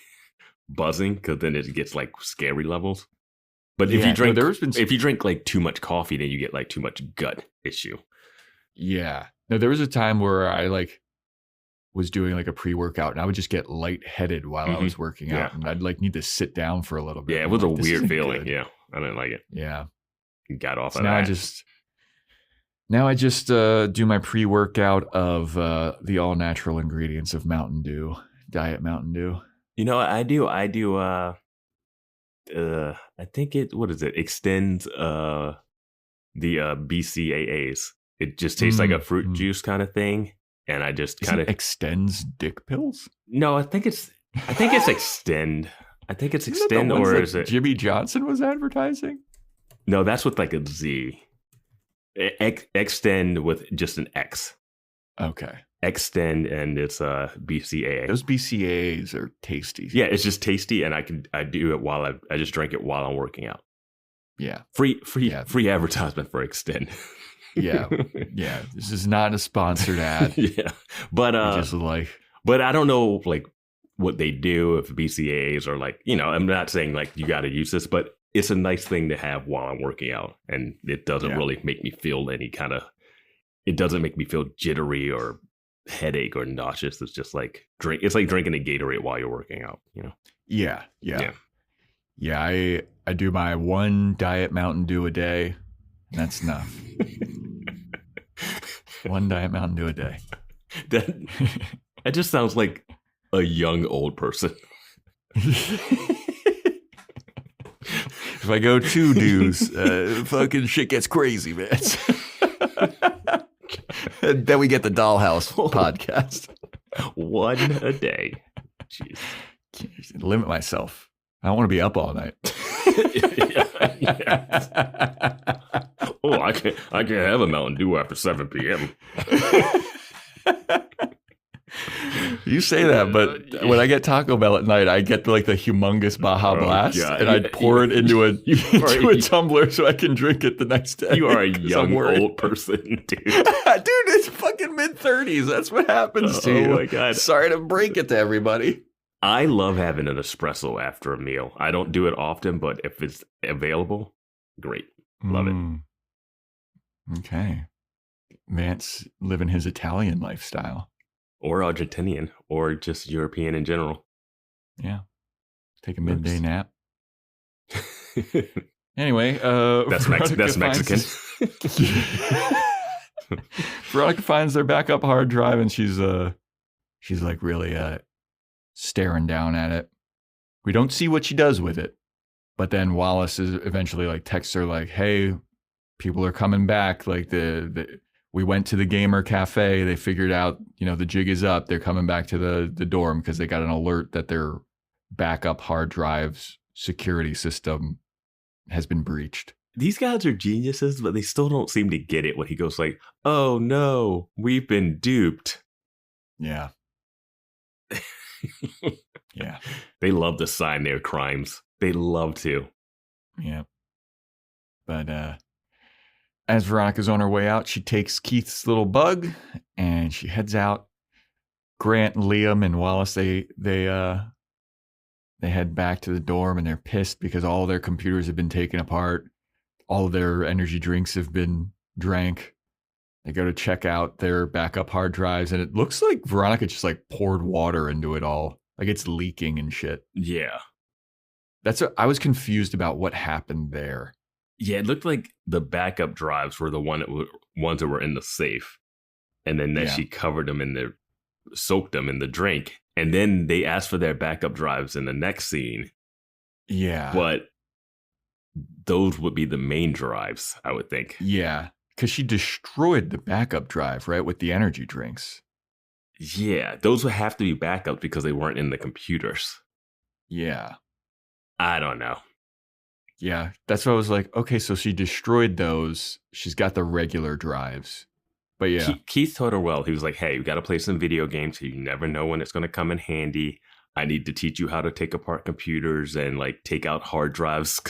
buzzing because then it gets like scary levels. But if you drink like too much coffee, then you get like too much gut issue. Yeah. No, there was a time where I like was doing like a pre-workout and I would just get lightheaded while I was working out, and I'd like need to sit down for a little bit. Yeah, it was a weird feeling. Good. Yeah, I didn't like it. Yeah, got off so of now that. Now I just do my pre-workout of the all-natural ingredients of Mountain Dew, Diet Mountain Dew. You know, I do. I think what is it? Extends the BCAAs. It just tastes like a fruit juice kind of thing, and I just kind of extends dick pills. No, I think it's extend. I think it's extend, or is it Jimmy Johnson was advertising? No, that's with like a Z. Extend with just an X. Okay. Extend, and it's BCAA. Those BCAAs are tasty. Yeah, it's just tasty, and I do it while I just drink it while I'm working out. Yeah. Free advertisement for Extend. Yeah. This is not a sponsored ad. Yeah. But just like, but I don't know like what they do if BCAAs are like, I'm not saying like you got to use this, but it's a nice thing to have while I'm working out. And it doesn't really make me feel it doesn't make me feel jittery or headache or nauseous. It's just like it's like drinking a Gatorade while you're working out, you know? Yeah. I do my one Diet Mountain Dew a day, and that's enough. One Diet Mountain Dew a day. That just sounds like a young old person. If I go 2 dews, fucking shit gets crazy, man. Then we get the Dollhouse podcast. One a day. Jeez. Limit myself. I don't want to be up all night. Oh, I can't have a Mountain Dew after 7 p.m. You say that, but when I get Taco Bell at night, I get like the humongous Baja Blast, and I pour it into a tumbler so I can drink it the next day. You are a young old person, dude. Dude, it's fucking mid-30s. That's what happens to you. Oh my God. Sorry to break it to everybody. I love having an espresso after a meal. I don't do it often, but if it's available, great. Love it. Okay. Vance living his Italian lifestyle. Or Argentinian, or just European in general. Yeah. Take a midday nap. Anyway, that's Mexican. Veronica finds their backup hard drive, and she's like really staring down at it. We don't see what she does with it, but then Wallace is eventually like texts her like, "Hey, people are coming back. Like we went to the gamer cafe. They figured out, the jig is up. They're coming back to the dorm because they got an alert that their backup hard drive's security system has been breached." These guys are geniuses, but they still don't seem to get it when he goes like, "Oh no, we've been duped." Yeah. Yeah. They love to sign their crimes. They love to. Yeah. But as Veronica's on her way out, she takes Keith's little bug and she heads out. Grant, Liam, and Wallace, they head back to the dorm, and they're pissed because all their computers have been taken apart. All of their energy drinks have been drank. They go to check out their backup hard drives, and it looks like Veronica just like poured water into it all. Like it's leaking and shit. Yeah. I was confused about what happened there. Yeah, it looked like the backup drives were the ones that were in the safe. And then she covered them soaked them in the drink. And then they asked for their backup drives in the next scene. Yeah. But those would be the main drives, I would think. Yeah. Because she destroyed the backup drive, right? With the energy drinks. Yeah. Those would have to be backups because they weren't in the computers. Yeah. I don't know. Yeah, that's what I was like, okay, so she destroyed those. She's got the regular drives. But yeah. Keith told her well. He was like, "Hey, we got to play some video games. You never know when it's going to come in handy. I need to teach you how to take apart computers and like take out hard drives."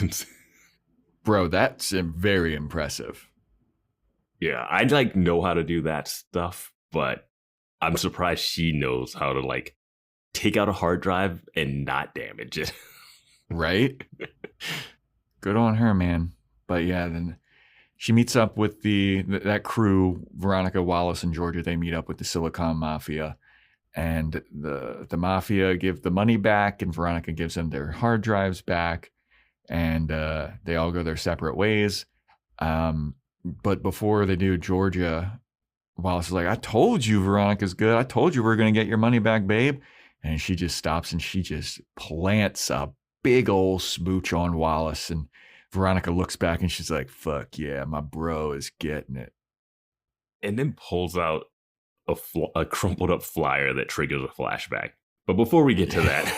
Bro, that's very impressive. Yeah, I'd like know how to do that stuff, but I'm surprised she knows how to like take out a hard drive and not damage it. Right? Good on her, man. But yeah, then she meets up with that crew, Veronica, Wallace, and Georgia. They meet up with the Silicon Mafia, and the Mafia give the money back, and Veronica gives them their hard drives back, and they all go their separate ways. But before they do, Georgia, Wallace is like, "I told you Veronica's good. I told you we're going to get your money back, babe." And she just stops and she just plants a big old smooch on Wallace, and Veronica looks back and she's like, "Fuck yeah, my bro is getting it." And then pulls out a crumpled up flyer that triggers a flashback. But before we get to that,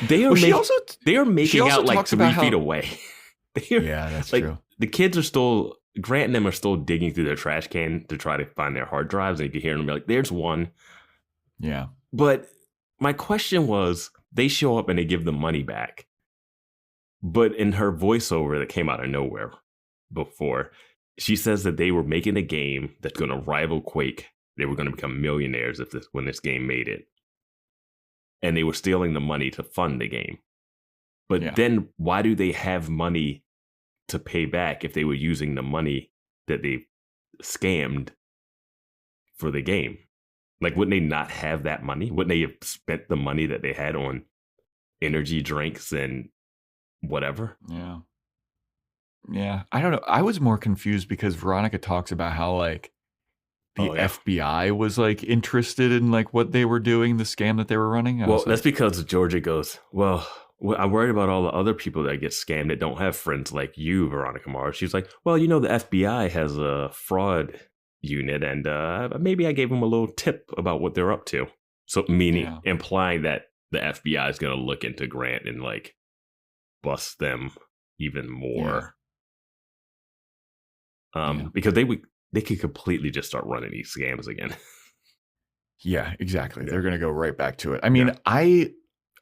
they are making out like 3 feet away. Yeah, that's true. The kids are still, Grant and them are still digging through their trash can to try to find their hard drives, and you can hear them be like, "There's one." Yeah. But my question was, they show up and they give the money back. But in her voiceover that came out of nowhere before, she says that they were making a game that's going to rival Quake. They were going to become millionaires when this game made it. And they were stealing the money to fund the game. But then why do they have money to pay back if they were using the money that they scammed for the game? Like, wouldn't they not have that money? Wouldn't they have spent the money that they had on energy drinks and whatever? Yeah. Yeah. I don't know. I was more confused because Veronica talks about how like the FBI was like interested in like what they were doing, the scam that they were running. Well, that's because Georgia goes, well, I'm worried about all the other people that get scammed that don't have friends like you, Veronica Mars. She's like, well, you know, the FBI has a fraud unit, and maybe I gave them a little tip about what they're up to. So meaning implying that the FBI is going to look into Grant and like bust them even more. Because they could completely just start running these scams again. Yeah, exactly. They're going to go right back to it. I mean, I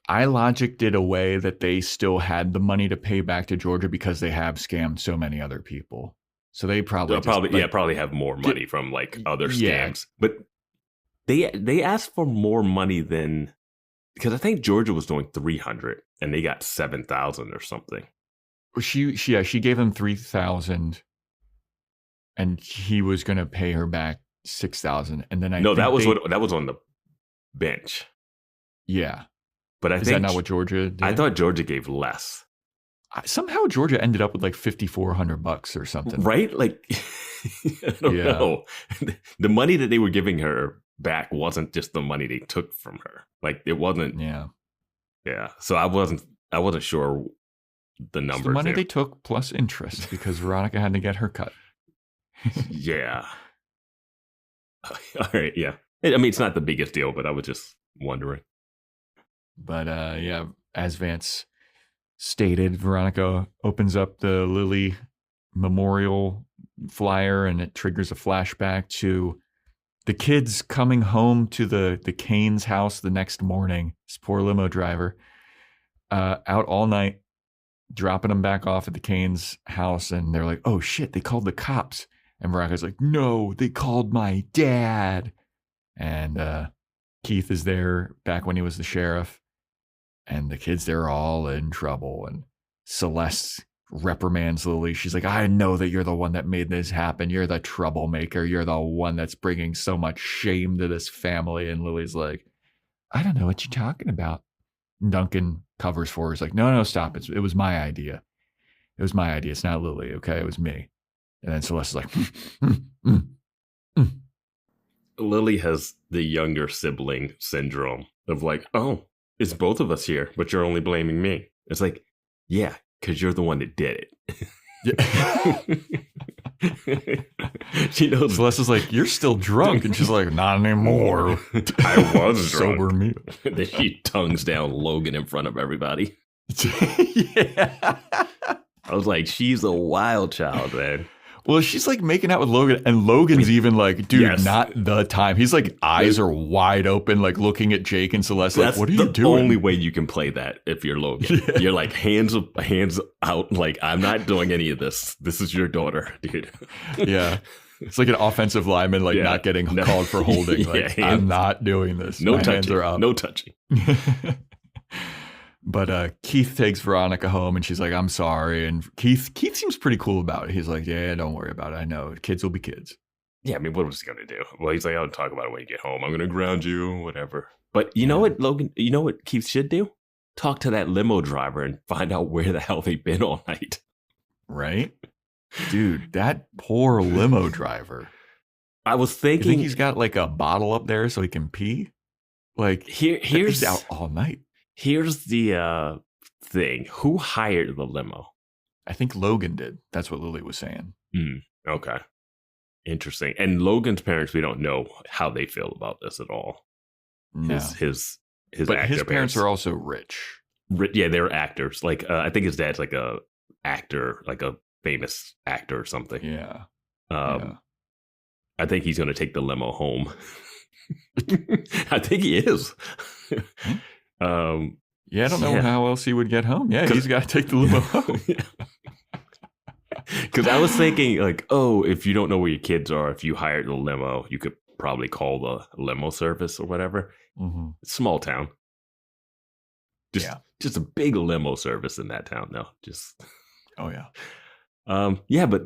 logicked it away that they still had the money to pay back to Georgia because they have scammed so many other people. So they probably have more money from like other scams. But they asked for more money than, because I think Georgia was doing 300 and they got 7,000 or something. She gave them 3,000 and he was going to pay her back 6,000. And then that was on the bench. Yeah. But Is that not what Georgia did? I thought Georgia gave less. Somehow Georgia ended up with like $5,400 or something. Right? Like, I don't know. The money that they were giving her back wasn't just the money they took from her. Like, it wasn't. Yeah. Yeah. So I wasn't sure the numbers. It's the money they took plus interest because Veronica had to get her cut. Yeah. All right. Yeah. I mean, it's not the biggest deal, but I was just wondering. But as Vance stated, Veronica opens up the Lilly memorial flyer and it triggers a flashback to the kids coming home to the Kane's house the next morning. This poor limo driver out all night, dropping them back off at the Kane's house. And they're like, oh shit, they called the cops. And Veronica's like, no, they called my dad. And Keith is there back when he was the sheriff. And the kids, they're all in trouble. And Celeste reprimands Lilly. She's like, I know that you're the one that made this happen. You're the troublemaker. You're the one that's bringing so much shame to this family. And Lily's like, I don't know what you're talking about. And Duncan covers for her. He's like, no, stop. It was my idea. It was my idea. It's not Lilly, okay? It was me. And then Celeste is like, Lilly has the younger sibling syndrome of like, oh, it's both of us here, but you're only blaming me. It's like, yeah, because you're the one that did it. She knows. Celeste is like, you're still drunk. And she's like, not anymore. I was drunk. Sober me. Then she tongues down Logan in front of everybody. Yeah. I was like, she's a wild child, man. Well, she's like making out with Logan, and Logan's even like, dude, not the time. He's like, eyes are wide open, like looking at Jake and Celeste, like, what are you doing? That's the only way you can play that if you're Logan. Yeah. You're like, hands out, like, I'm not doing any of this. This is your daughter, dude. Yeah. It's like an offensive lineman, like not getting called for holding. Like, I'm not doing this. No My touching. hands are up. No touching. But Keith takes Veronica home and she's like, I'm sorry. And Keith seems pretty cool about it. He's like, yeah, don't worry about it. I know. Kids will be kids. Yeah, I mean, what was he going to do? Well, he's like, I'll talk about it when you get home. I'm going to ground you, whatever. But you know what, Logan? You know what Keith should do? Talk to that limo driver and find out where the hell they've been all night. Right? Dude, that poor limo driver. I was thinking. You think he's got like a bottle up there so he can pee? Like, he's out all night. Here's the thing. Who hired the limo? I think Logan did. That's what Lilly was saying. Okay. Interesting. And Logan's parents, we don't know how they feel about this at all. No. His parents are also rich. Yeah, they're actors. Like, I think his dad's like a actor, like a famous actor or something. Yeah. I think he's going to take the limo home. I think he is. I don't know how else he would get home. Yeah, he's got to take the limo home. Because I was thinking, like, oh, if you don't know where your kids are, if you hired the limo, you could probably call the limo service or whatever. Mm-hmm. Small town. Just a big limo service in that town, though. Oh yeah. Yeah, but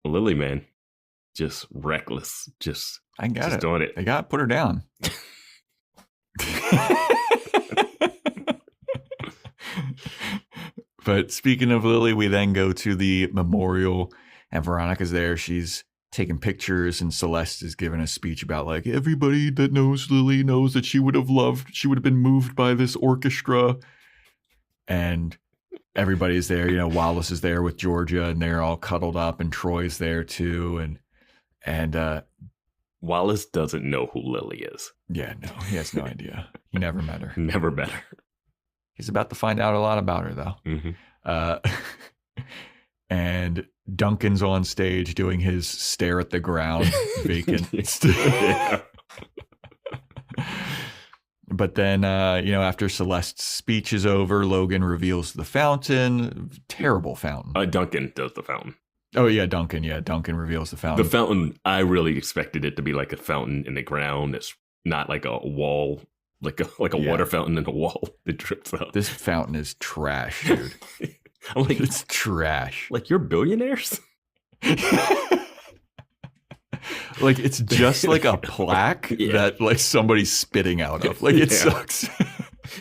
Lilly, man, just reckless. I got it. Doing it. They got to put her down. But speaking of Lilly, we then go to the memorial, and Veronica's there. She's taking pictures, and Celeste is giving a speech about like everybody that knows Lilly knows that she would have been moved by this orchestra. And everybody's there. You know, Wallace is there with Georgia, and they're all cuddled up, and Troy's there too. And Wallace doesn't know who Lilly is. Yeah, no, he has no idea. He never met her. Never met her. He's about to find out a lot about her, though. Mm-hmm. And Duncan's on stage doing his stare at the ground, vacant. But then, after Celeste's speech is over, Logan reveals the fountain. Terrible fountain. Duncan does the fountain. Oh, yeah, Duncan. Yeah, Duncan reveals the fountain. The fountain, I really expected it to be like a fountain in the ground. It's not like a wall, like a water fountain in a wall that drips out. This fountain is trash, dude. I'm like, it's trash. Like, you're billionaires? Like, it's just like a plaque that like somebody's spitting out of. Like, it sucks.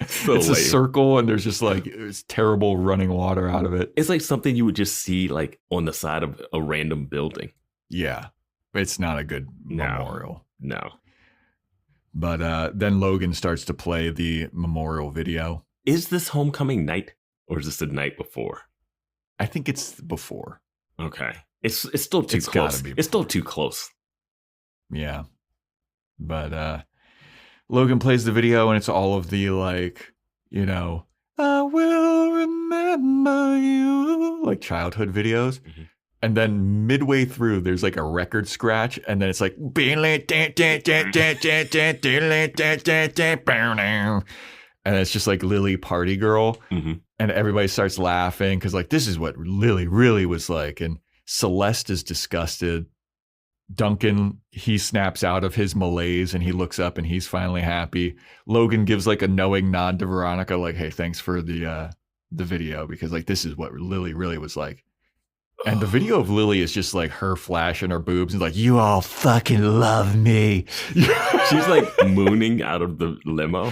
So it's a circle, and there's just like it's terrible running water out of it. It's like something you would just see like on the side of a random building. Yeah, it's not a good memorial. No. But then Logan starts to play the memorial video. Is this homecoming night, or is this the night before? I think it's before. Okay. It's still too close. It's still too close. Yeah. But Logan plays the video, and it's all of the like, I will remember you, like childhood videos. Mm-hmm. And then midway through, there's like a record scratch, and then it's like, and it's just like Lilly Party Girl. Mm-hmm. And everybody starts laughing because like, this is what Lilly really was like. And Celeste is disgusted. Duncan, he snaps out of his malaise and he looks up and he's finally happy. Logan gives like a knowing nod to Veronica, like, hey, thanks for the video, because like, this is what Lilly really was like. And the video of Lilly is just like her flashing her boobs and like, you all fucking love me. She's like mooning out of the limo.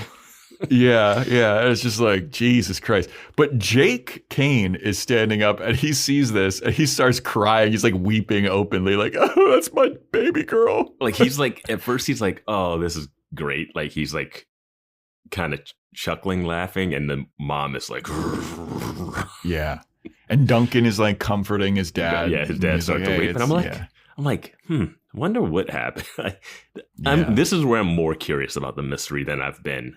Yeah. It's just like, Jesus Christ. But Jake Kane is standing up and he sees this and he starts crying. He's like weeping openly, like, oh, that's my baby girl. Like, he's like, at first he's like, oh, this is great. Like, he's like kind of chuckling, laughing. And the mom is like, yeah. And Duncan is like comforting his dad. Yeah, his dad starts to weep. And I'm like, I wonder what happened. This is where I'm more curious about the mystery than I've been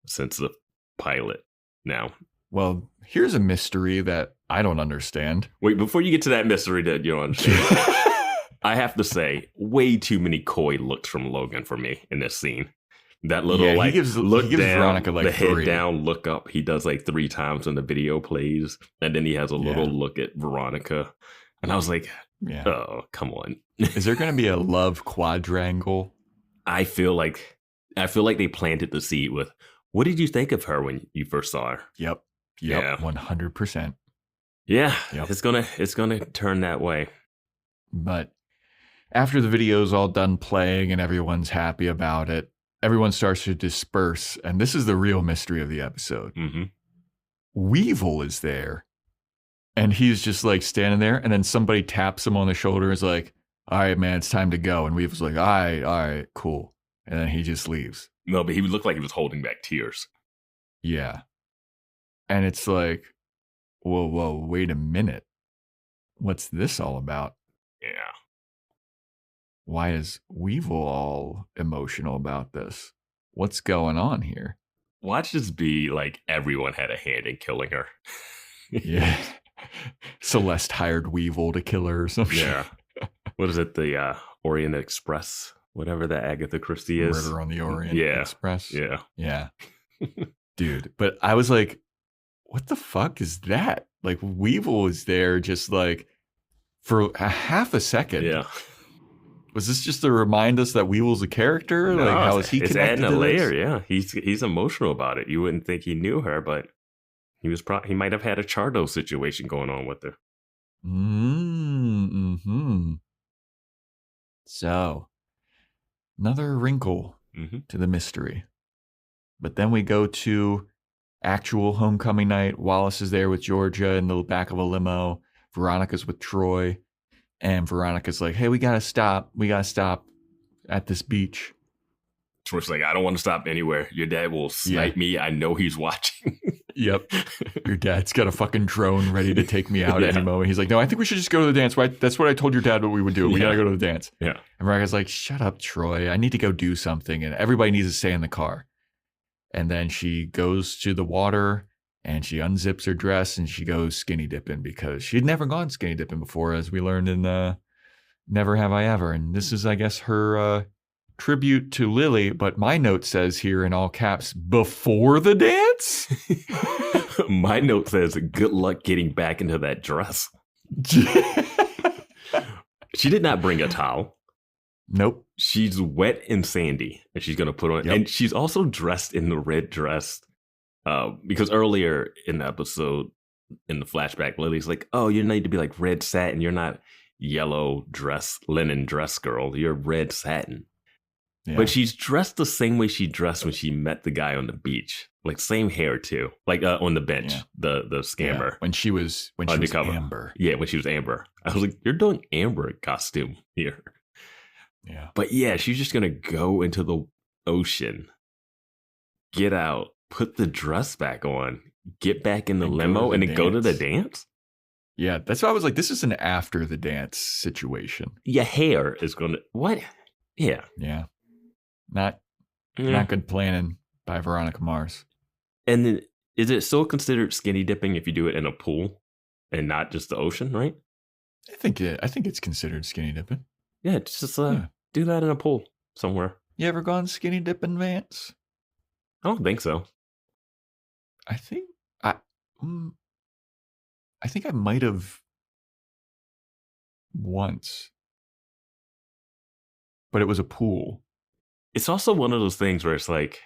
since the pilot now. Well, here's a mystery that I don't understand. Wait, before you get to that mystery that you don't understand, I have to say, way too many coy looks from Logan for me in this scene. That little he gives down, Veronica like the head down, look up. He does like 3 times when the video plays, and then he has a little look at Veronica, and I was like, oh, come on. Is there going to be a love quadrangle? I feel like they planted the seed with. What did you think of her when you first saw her? Yep. 100%. Yeah, it's gonna turn that way. But after the video's all done playing and everyone's happy about it, everyone starts to disperse, and this is the real mystery of the episode. Mm-hmm. Weevil is there, and he's just like standing there, and then somebody taps him on the shoulder and is like, all right, man, it's time to go. And Weevil's like, all right, cool. And then he just leaves. No, but he looked like he was holding back tears. Yeah. And it's like, whoa, wait a minute. What's this all about? Yeah. Why is Weevil all emotional about this? What's going on here? Watch this be like everyone had a hand in killing her. Yeah. Celeste hired Weevil to kill her or something. Yeah. What is it? The Orient Express? Whatever that Agatha Christie is. Murder on the Orient Express. Yeah. Dude, but I was like, what the fuck is that? Like, Weevil is there just like for a half a second. Yeah. Was this just to remind us that Weevil's a character? No, like, how is he it's connected adding a to layer. this? Yeah, he's emotional about it. You wouldn't think he knew her, but he might have had a Chardo situation going on with her. Mm-hmm. So, another wrinkle to the mystery. But then we go to actual homecoming night. Wallace is there with Georgia in the back of a limo. Veronica's with Troy. And Veronica's like, hey, we gotta stop. We gotta stop at this beach. Troy's like, I don't want to stop anywhere. Your dad will snipe me. I know he's watching. Yep. Your dad's got a fucking drone ready to take me out any moment. He's like, no, I think we should just go to the dance. That's what I told your dad what we would do. We gotta go to the dance. Yeah. And Veronica's like, shut up, Troy. I need to go do something. And everybody needs to stay in the car. And then she goes to the water and she unzips her dress and she goes skinny dipping because she'd never gone skinny dipping before, as we learned in Never Have I Ever. And this is, I guess, her tribute to Lilly. But my note says here in all caps, before the dance? My note says, good luck getting back into that dress. She did not bring a towel. Nope. She's wet and sandy, and she's going to put on. And she's also dressed in the red dress. Because earlier in the episode, in the flashback, Lily's like, oh, you need to be like red satin. You're not yellow dress, linen dress girl. You're red satin. Yeah. But she's dressed the same way she dressed when she met the guy on the beach. Like same hair too. Like on the bench, the scammer. Yeah. When she was Amber. Yeah, when she was Amber. I was like, you're doing Amber costume here. Yeah. But yeah, she's just going to go into the ocean, get out, put the dress back on, get back in the limo, and then go to the dance? Yeah, that's why I was like, this is an after the dance situation. Your hair is going to... What? Yeah. Yeah. Not good planning by Veronica Mars. And then, is it still considered skinny dipping if you do it in a pool and not just the ocean, right? I think it's considered skinny dipping. Yeah, just do that in a pool somewhere. You ever gone skinny dipping, Vance? I don't think so. I think I might have once, but it was a pool. It's also one of those things where it's like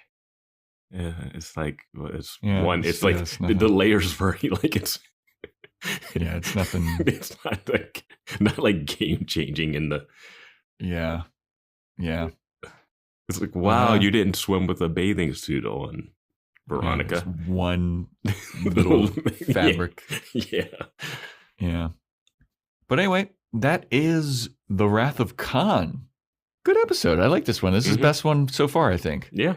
the layers very like it's. Yeah, it's nothing. It's not like game changing in the. Yeah. It's like, wow, you didn't swim with a bathing suit on, Veronica. Yeah, one little fabric. Yeah. But anyway, that is The Wrath of Khan. Good episode. I like this one. This is the best one so far, I think. Yeah.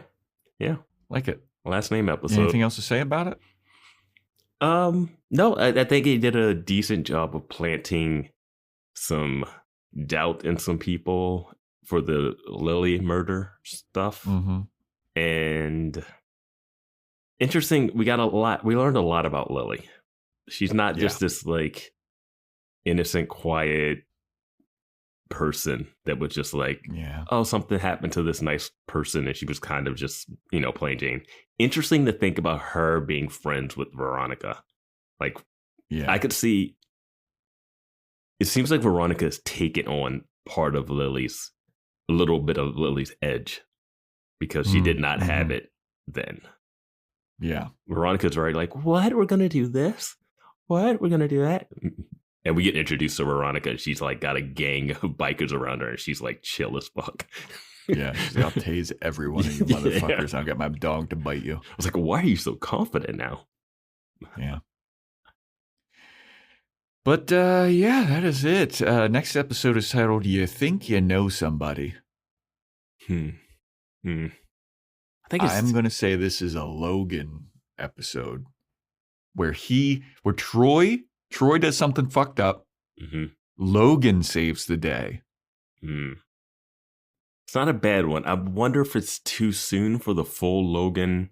Like it. Last name episode. Anything else to say about it? No, I think he did a decent job of planting some doubt in some people for the Lilly murder stuff. Mm-hmm. And interesting, we learned a lot about Lilly. She's not just this like innocent, quiet person that was just like, oh, something happened to this nice person and she was kind of just, plain Jane. Interesting to think about her being friends with Veronica. Like, I could see, it seems like Veronica has taken on part of a little bit of Lily's edge because she did not have it then. Yeah. Veronica's very like, what? We're going to do this? What? We're going to do that? And we get introduced to Veronica and she's like got a gang of bikers around her and she's like chill as fuck. Yeah, she's like, I'll tase every one of you motherfuckers. I'll get my dog to bite you. I was like, why are you so confident now? Yeah. But that is it. Next episode is titled You Think You Know Somebody. I think I'm going to say this is a Logan episode where Troy does something fucked up. Mm-hmm. Logan saves the day. It's not a bad one. I wonder if it's too soon for the full Logan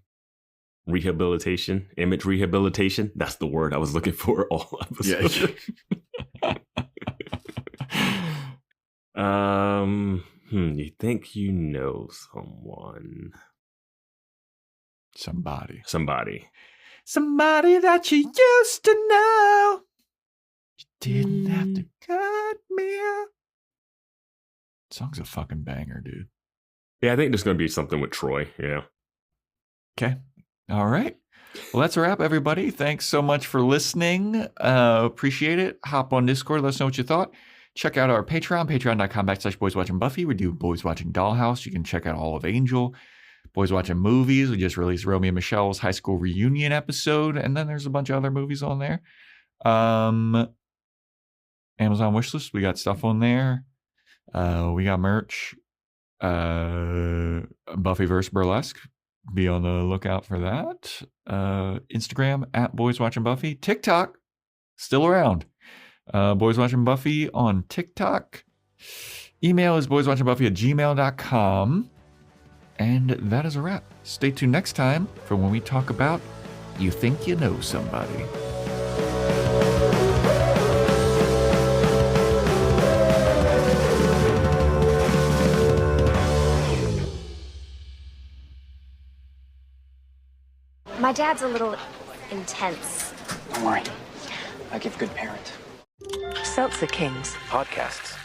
rehabilitation, image rehabilitation. That's the word I was looking for all episodes. You think you know someone? Somebody that you used to know. You didn't have to cut me out. Song's a fucking banger, dude. Yeah, I think there's going to be something with Troy. Yeah. Okay. All right. Well, that's a wrap, everybody. Thanks so much for listening. Appreciate it. Hop on Discord. Let us know what you thought. Check out our Patreon, patreon.com/Boys Watching Buffy. We do Boys Watching Dollhouse. You can check out all of Angel. Boys Watching Movies. We just released Romeo and Michelle's high school reunion episode. And then there's a bunch of other movies on there. Amazon wishlist. We got stuff on there. We got merch. Buffyverse Burlesque. Be on the lookout for that. Instagram @BoysWatchingBuffy. TikTok, still around. Boys Watching Buffy on TikTok. Email is boyswatchingbuffy@gmail.com. And that is a wrap. Stay tuned next time for when we talk about You Think You Know Somebody. My dad's a little intense. Don't worry. I give good parent. Seltzer Kings. Podcasts.